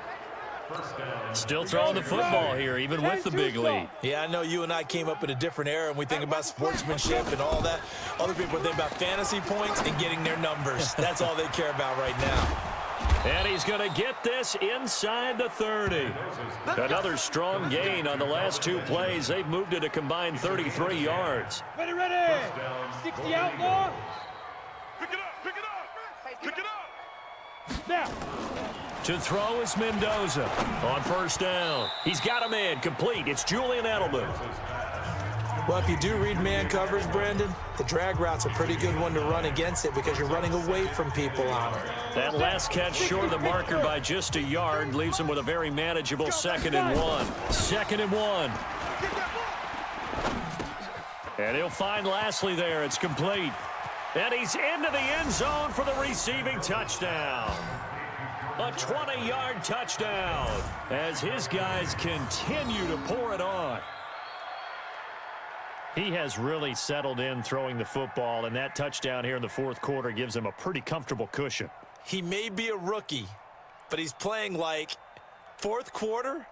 S2: Still throwing the football here, even with the big lead.
S3: Yeah, I know you and I came up in a different era, and we think about sportsmanship and all that. Other people think about fantasy points and getting their numbers. That's all they care about right now.
S2: And he's going to get this inside the 30. Another strong gain on the last 2 plays. They've moved it a combined 33 yards.
S6: Ready, ready. 60 outlaw. Pick it up, pick it up. Pick it up. Now.
S2: To throw is Mendoza on 1st down. He's got a man complete. It's Julian Edelman.
S3: Well, if you do read man coverage, Brandon, the drag route's a pretty good one to run against it because you're running away from people on it.
S2: That last catch short of the marker by just a yard leaves him with a very manageable 2nd and 1. 2nd and 1. And he'll find Lastly there. It's complete. And he's into the end zone for the receiving touchdown. A 20-yard touchdown as his guys continue to pour it on. He has really settled in throwing the football, and that touchdown here in the fourth quarter gives him a pretty comfortable cushion.
S3: He may be a rookie, but he's playing like fourth quarter,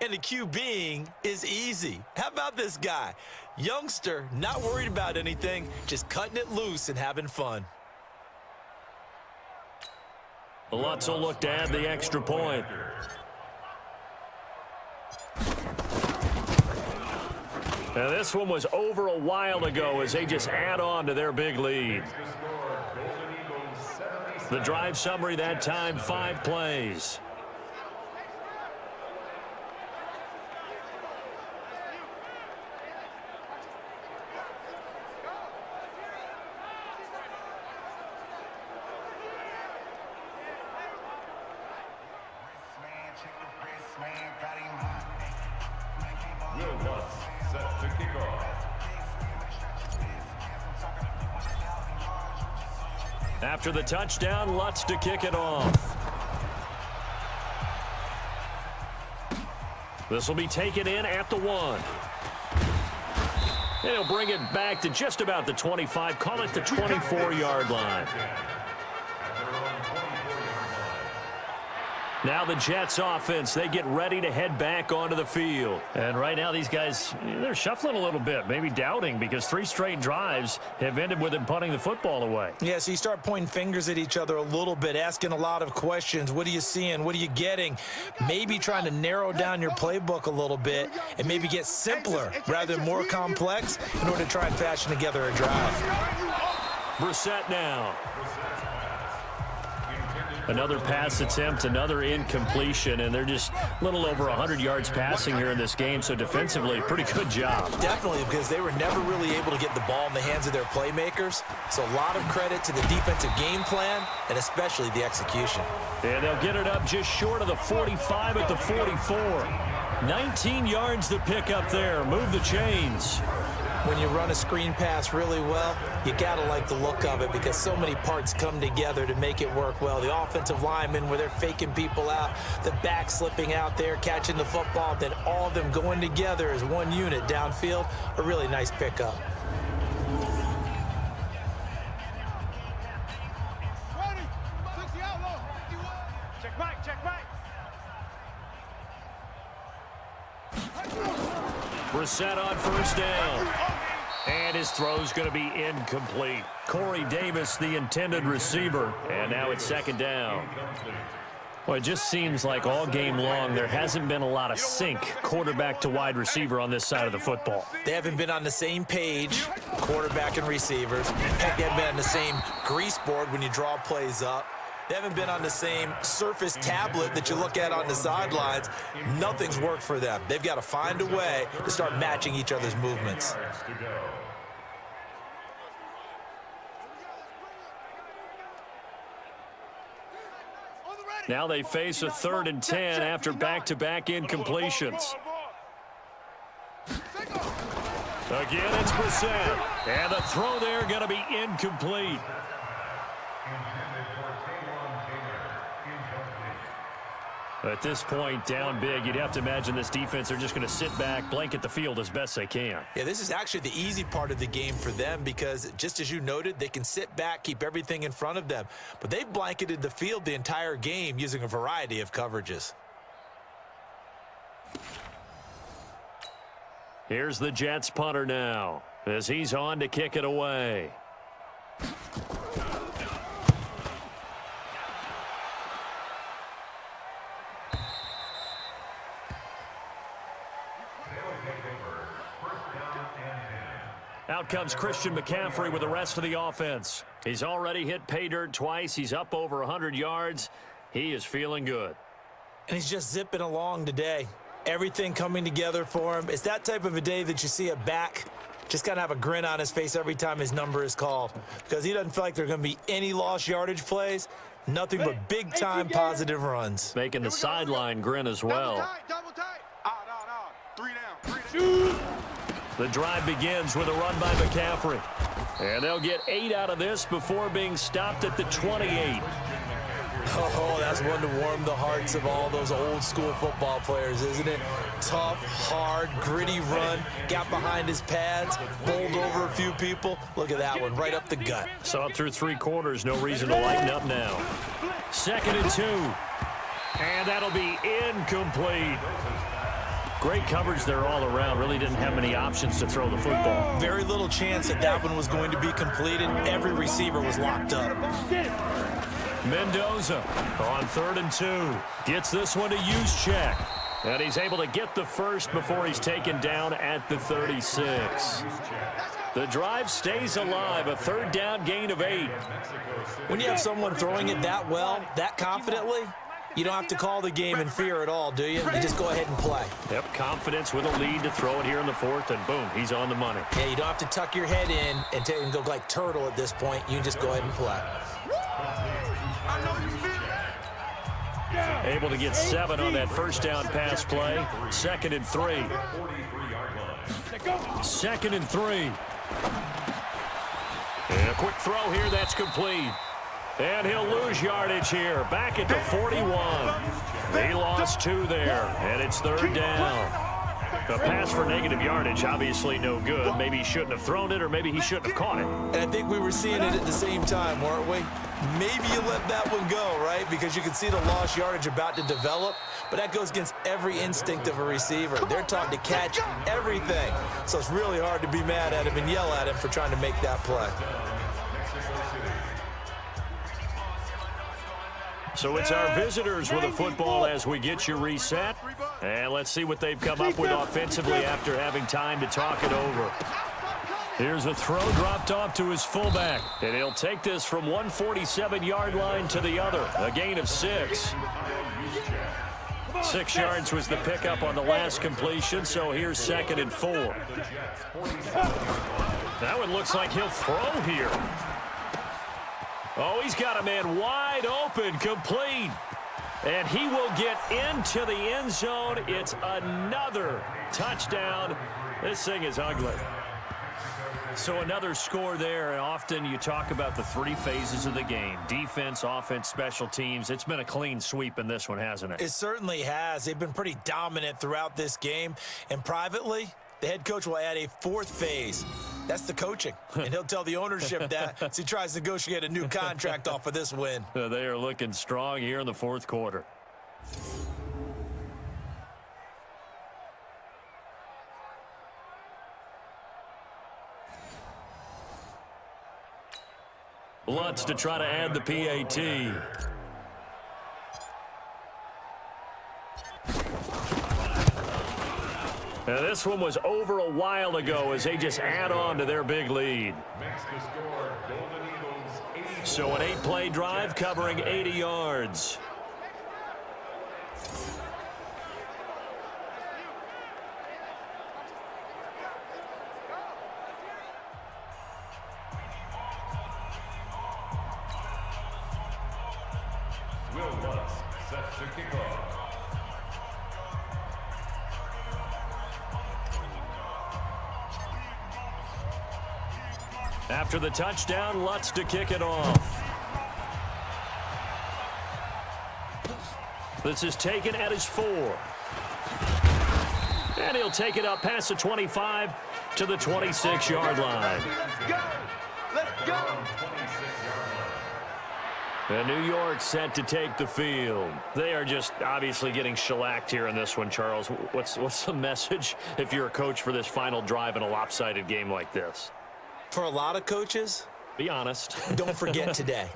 S3: and the QBing is easy. How about this guy? Youngster, not worried about anything, just cutting it loose and having fun.
S2: Lutz will look to add the extra point. Now this one was over a while ago as they just add on to their big lead. The drive summary that time, 5 plays.
S5: Will Lutz set to kick off.
S2: After the touchdown, Lutz to kick it off. This will be taken in at the 1. And he'll bring it back to just about the 25, call it the 24-yard line. Now the Jets offense, they get ready to head back onto the field. And right now these guys, they're shuffling a little bit, maybe doubting, because 3 straight drives have ended with them punting the football away.
S3: Yeah, so you start pointing fingers at each other a little bit, asking a lot of questions. What are you seeing? What are you getting? Maybe trying to narrow down your playbook a little bit and maybe get simpler rather than more complex in order to try and fashion together a drive.
S2: Brissett now. Another pass attempt, another incompletion, and they're just a little over 100 yards passing here in this game, so defensively, pretty good job.
S3: Definitely, because they were never really able to get the ball in the hands of their playmakers, so a lot of credit to the defensive game plan and especially the execution.
S2: And they'll get it up just short of the 45 at the 44. 19 yards to pick up there. Move the chains.
S3: When you run a screen pass really well, you got to like the look of it because so many parts come together to make it work well. The offensive linemen, where they're faking people out, the back slipping out there, catching the football, then all of them going together as one unit downfield, a really nice pickup.
S4: Check right, check right.
S2: Brissett on first down. And his throw's going to be incomplete. Corey Davis, the intended receiver. And now it's second down. Well, it just seems like all game long there hasn't been a lot of sync quarterback to wide receiver on this side of the football.
S3: They haven't been on the same page, quarterback and receivers. Heck, they haven't been on the same grease board when you draw plays up. They haven't been on the same surface tablet that you look at on the sidelines. Nothing's worked for them. They've got to find a way to start matching each other's movements.
S2: Now they face a 3rd and 10 after back-to-back incompletions. Again, it's Brissett. And the throw there going to be incomplete. At this point, down big, you'd have to imagine this defense are just going to sit back, blanket the field as best they can.
S3: Yeah, this is actually the easy part of the game for them because, just as you noted, they can sit back, keep everything in front of them. But they've blanketed the field the entire game using a variety of coverages.
S2: Here's the Jets punter now as he's on to kick it away. Out comes Christian McCaffrey with the rest of the offense. He's already hit pay dirt twice. He's up over 100 yards. He is feeling good.
S3: And he's just zipping along today. Everything coming together for him. It's that type of a day that you see a back just kind of have a grin on his face every time his number is called because he doesn't feel like there are going to be any lost yardage plays. Nothing but big-time positive runs.
S2: Making the sideline grin as well.
S6: Double tight. No. 3 down. 3 down.
S2: The drive begins with a run by McCaffrey. And they'll get 8 out of this before being stopped at the 28.
S3: Oh, that's one to warm the hearts of all those old school football players, isn't it? Tough, hard, gritty run, got behind his pads, bowled over a few people. Look at that one, right up the gut.
S2: Saw it through 3 quarters, no reason to lighten up now. 2nd and 2. And that'll be incomplete. Great coverage there all around. Really didn't have many options to throw the football.
S3: Very little chance that that one was going to be completed. Every receiver was locked up.
S2: Mendoza on 3rd and 2. Gets this one to Juszczyk. And he's able to get the first before he's taken down at the 36. The drive stays alive. A 3rd down gain of 8.
S3: When you have someone throwing it that well, that confidently, you don't have to call the game in fear at all, do you? You just go ahead and play.
S2: Yep, confidence with a lead to throw it here in the 4th, and boom, he's on the money.
S3: Yeah, you don't have to tuck your head in and go like turtle at this point. You just go ahead and play.
S2: Able to get 7 on that 1st down pass play. 2nd and 3. 2nd and 3. And a quick throw here, that's complete. And he'll lose yardage here. Back at the 41. They lost 2 there, and it's 3rd down. A pass for negative yardage, obviously no good. Maybe he shouldn't have thrown it, or maybe he shouldn't have caught it.
S3: And I think we were seeing it at the same time, weren't we? Maybe you let that one go, right? Because you can see the lost yardage about to develop, but that goes against every instinct of a receiver. They're taught to catch everything. So it's really hard to be mad at him and yell at him for trying to make that play.
S2: So it's our visitors with a football as we get you reset. And let's see what they've come up with offensively after having time to talk it over. Here's a throw dropped off to his fullback. And he'll take this from 147-yard line to the other. A gain of 6. 6 yards was the pickup on the last completion, so here's 2nd and 4. That one looks like he'll throw here. Oh, he's got a man wide open, complete. And he will get into the end zone. It's another touchdown. This thing is ugly. So another score there, and often you talk about the 3 phases of the game. Defense, offense, special teams. It's been a clean sweep in this one, hasn't it?
S3: It certainly has. They've been pretty dominant throughout this game. And privately, the head coach will add a 4th phase. That's the coaching. And he'll tell the ownership that as he tries to negotiate a new contract off of this win.
S2: They are looking strong here in the 4th quarter. Lutz to try to add the PAT. Now this one was over a while ago as they just add on to their big lead. So an 8-play drive covering 80 yards.
S5: Will Lutz set to kick off.
S2: After the touchdown, Lutz to kick it off. This is taken at his 4. And he'll take it up past the 25 to the 26-yard line.
S4: Let's go.
S2: And New York set to take the field. They are just obviously getting shellacked here in this one, Charles. What's the message if you're a coach for this final drive in a lopsided game like this?
S3: For a lot of coaches,
S2: be honest.
S3: Don't forget today.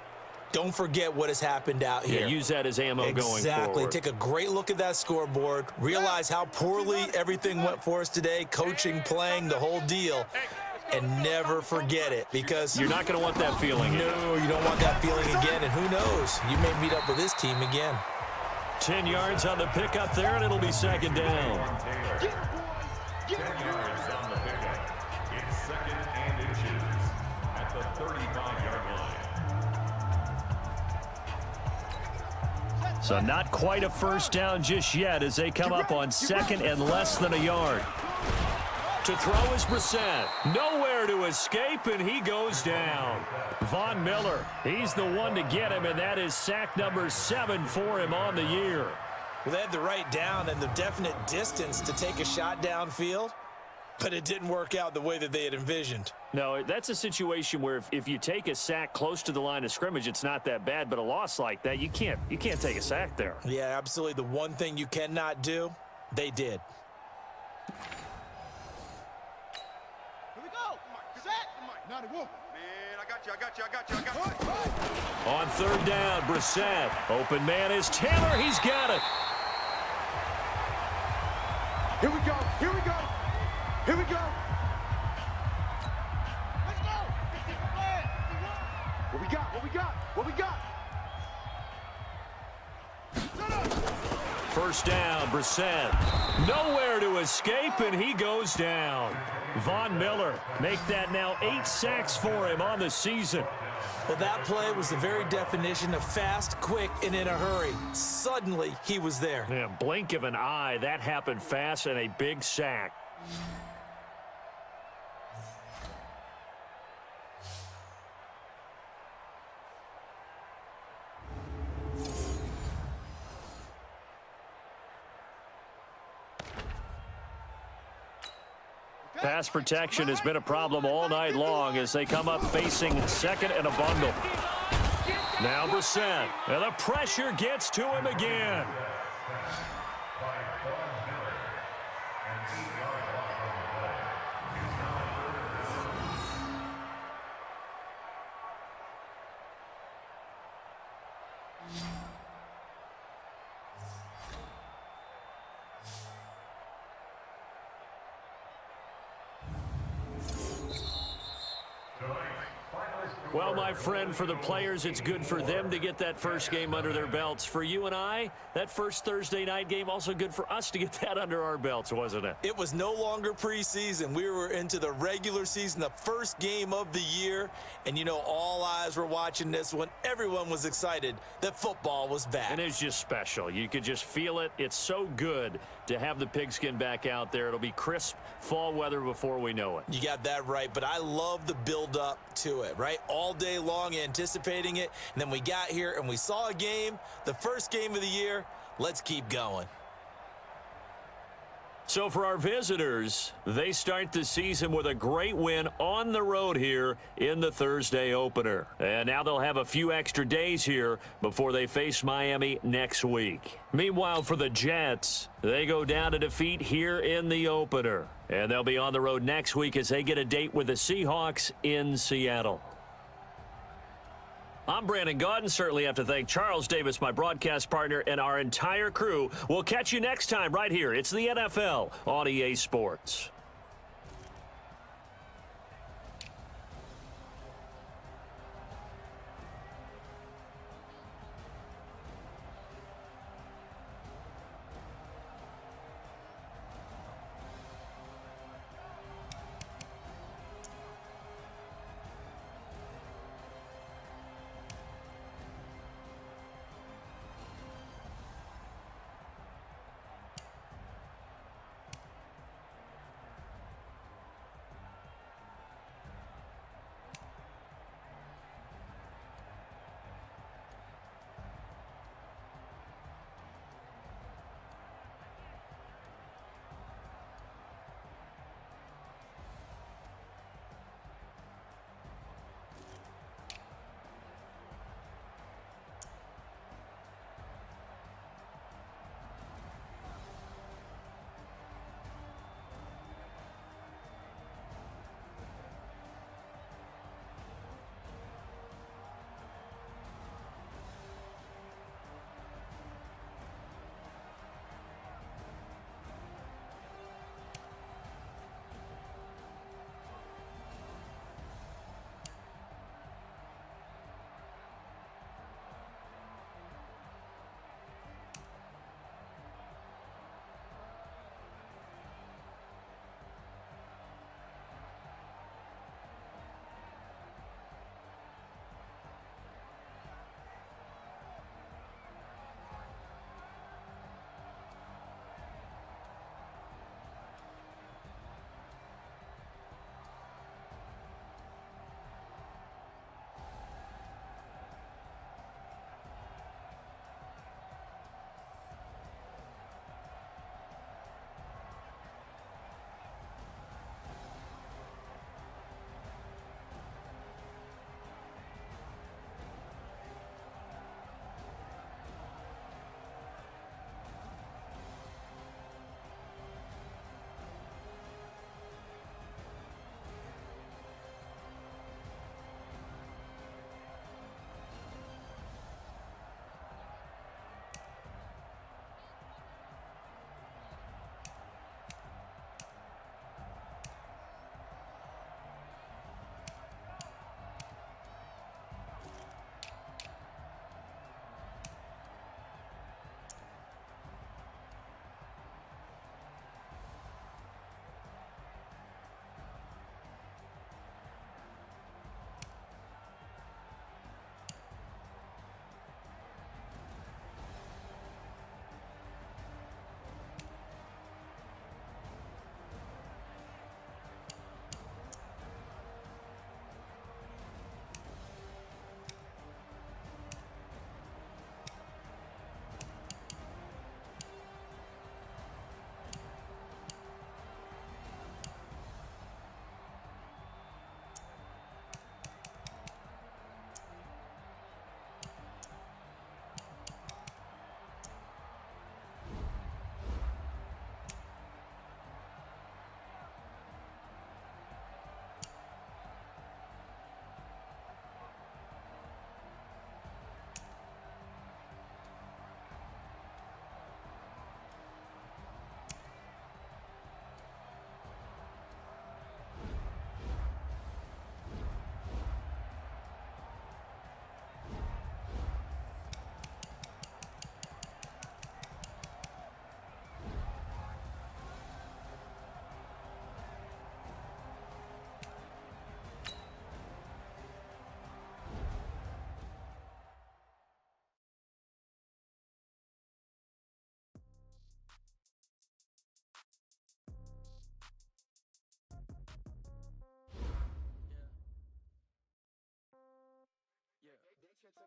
S3: Don't forget what has happened out here.
S2: Yeah, use that as ammo going forward.
S3: Exactly. Take a great look at that scoreboard. Realize how poorly everything went for us today. Coaching, playing, the whole deal. And never forget it, because
S2: you're not going to want that feeling again.
S3: No, you don't want that feeling again. And who knows? You may meet up with this team again.
S2: 10 yards on the pickup there, and it'll be 2nd down.
S5: 10 yards on the pickup. It's 2nd and inches at the 35-yard line.
S2: So not quite a 1st down just yet as they come up on 2nd and less than a yard. To throw is Brissett. Nowhere to escape, and he goes down. Von Miller, he's the one to get him, and that is sack number 7 for him on the year.
S3: Well, they had the right down and the definite distance to take a shot downfield, but it didn't work out the way that they had envisioned.
S2: No, that's a situation where if you take a sack close to the line of scrimmage, it's not that bad, but a loss like that, you can't take a sack there.
S3: Yeah, absolutely. The one thing you cannot do, they did.
S6: Here we go. Set. Man, I got you.
S2: On third down, Brissett. Open man is Taylor. He's got it.
S6: Here we go. Let's go. What we got?
S2: First down, Brissett. Nowhere to escape, and he goes down. Von Miller make that now 8 sacks for him on the season.
S3: Well, that play was the very definition of fast, quick, and in a hurry. Suddenly, he was there.
S2: Yeah, blink of an eye, that happened fast, and a big sack. Pass protection has been a problem all night long as they come up facing second and a bundle. Now Brissett, and the pressure gets to him again. Well, my friend, for the players, it's good for them to get that first game under their belts. For you and I, that first Thursday night game, also good for us to get that under our belts, wasn't it?
S3: It was no longer preseason. We were into the regular season, the first game of the year. And, you know, all eyes were watching this one. Everyone was excited that football was back.
S2: And it's just special. You could just feel it. It's so good to have the pigskin back out there. It'll be crisp fall weather before we know it.
S3: You got that right, but I love the build-up to it, right? All day long anticipating it, and then we got here and we saw a game, the first game of the year. Let's keep going.
S2: So for our visitors, they start the season with a great win on the road here in the Thursday opener. And now they'll have a few extra days here before they face Miami next week. Meanwhile, for the Jets, they go down to defeat here in the opener. And they'll be on the road next week as they get a date with the Seahawks in Seattle. I'm Brandon Gaudin. Certainly have to thank Charles Davis, my broadcast partner, and our entire crew. We'll catch you next time right here. It's the NFL on EA Sports.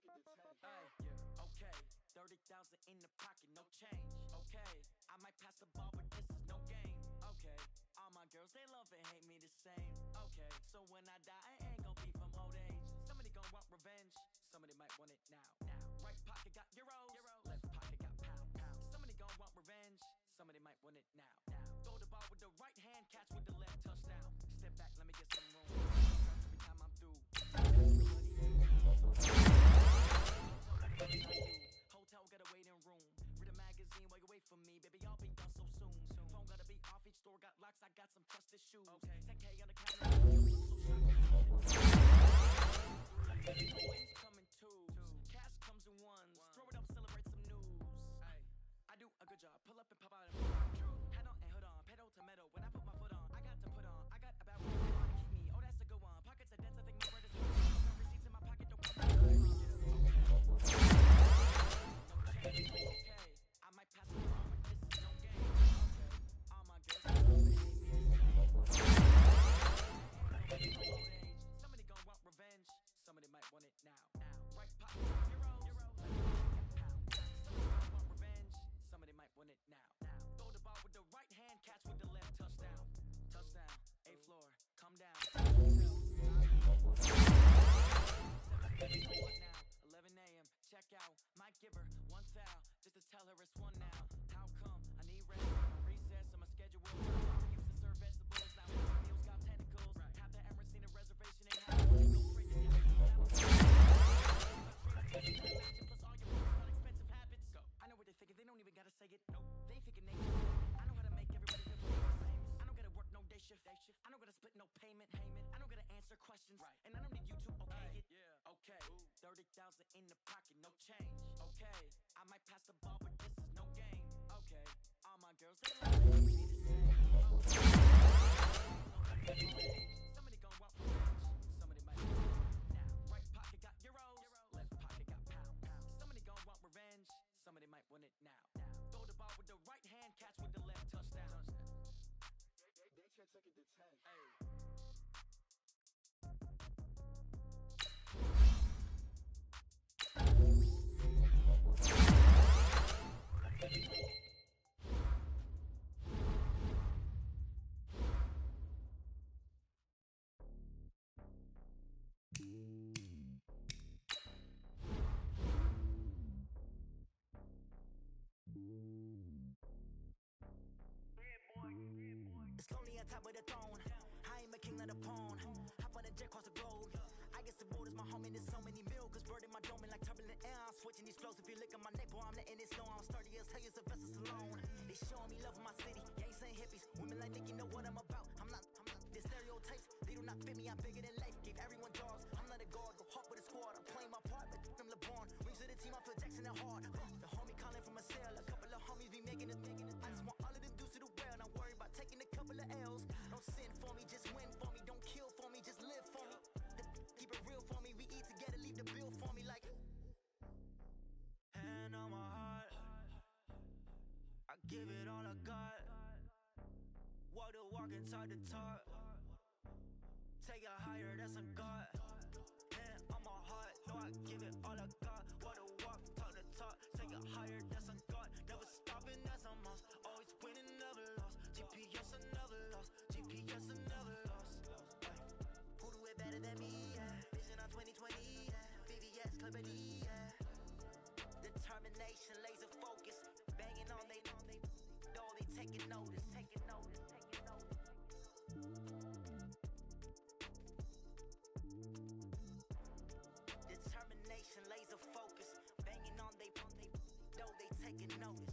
S8: Okay, 30,000 in the pocket, no change. Okay, I might pass the ball, but this is no game. Okay, all my girls, they love and hate me the same. Okay, so when I die, I ain't gon' be from old age. Somebody gon' want revenge, somebody might want it now. Right pocket got euros, left pocket got pound. Somebody gon' want revenge, somebody might want it now. Throw the ball with the right hand, catch with the left, touchdown. Step back, let me get some room. Every time I'm through. Hotel got a waiting room. Read a magazine while you wait for me, baby. I'll be done so soon. Phone gotta be off. Each store got locks. I got some trusted shoes. 10K on the counter. Wins come in twos. Cash comes in ones. Throw it up, celebrate some news. I do a good job. Pull up and pop out and head on and hood on. Pedal to metal. When I put my foot on, I got to put on. I got a bad one. They wanna keep me. Oh, that's a good one. Pockets are dense. I think my bread is good. Receipts in my pocket. Don't okay, I might pass the ball, but this is no game. Okay, all my girls somebody gon' want revenge, somebody might want it now. Right pocket, euro, pound. Somebody gon' want revenge, somebody might want it now. Throw the ball with the right hand, catch with the left, touchdown. Touchdown, 8th floor, come down. Now, 11 a.m. Check out, might give her one foul just to tell her it's one now. How come? I need rest, recess on my schedule. I used to serve vegetables, now my meals got tentacles. Have the Emirates seen a reservation ain't happening. No freaking plus all your expensive habits. Go. I know what they're thinking, they don't even gotta say it. No, they thinking they I know how to make everybody feel famous. I don't gotta work no day shift. I don't gotta split no payment. I don't gotta answer questions. And I don't need you to okay it. Okay, 30,000 in the pocket, no change. Okay, I might pass the ball, but this is no game. Okay, all my girls, they love me the same. Somebody gon' want revenge, somebody might now. Right pocket got euros, left pocket got pound. Somebody gon' want revenge, somebody might want it now. Throw the ball with the right hand, catch with the left, touchdown.
S6: They can't take it to 10.
S8: It's lonely on top of the throne. I am a king, not a pawn. Hop on a jet across the globe. I guess the world is my home and there's so many milkers bird in my dome and like turbulent air. I'm switching these flows. If you look at my neck, boy, I'm letting it snow. I'm sturdy as hell as a vessel alone. They showing me love in my city. Gangs ain't hippies. Women like Nick, you know what I'm about. I'm not. The stereotypes, they do not fit me. I'm bigger than life. Gave everyone jobs. I'm not a guard. Go hard with a squad. I'm playing my part, but I'm LeBron. Rings to the team. I feel Jackson and hard. The homie calling from a cell. A couple of homies be making it. I just want all of them dudes to do well. Not worry about taking a couple of L's. Don't sin for me, just win for me. Don't kill for me, just live for me. Keep it real for me. We eat together, leave the bill for me like. Hand on my heart, I give it all I got. Walk the walk and talk the talk. Take it higher, that's a God. Hand on my heart, no, I give it all I got. Walk the walk, talk the talk. Take it higher, that's a God. Never stopping, that's a must. Always winning, never lost. GPS, I never lost. GPS, I never lost. Who do it better than me? Yeah. Vision on 2020. Yeah. VVS, Clippity. Yeah. Determination, laser focus. Banging on they taking notice. Determination, laser focus. Banging on they taking notice.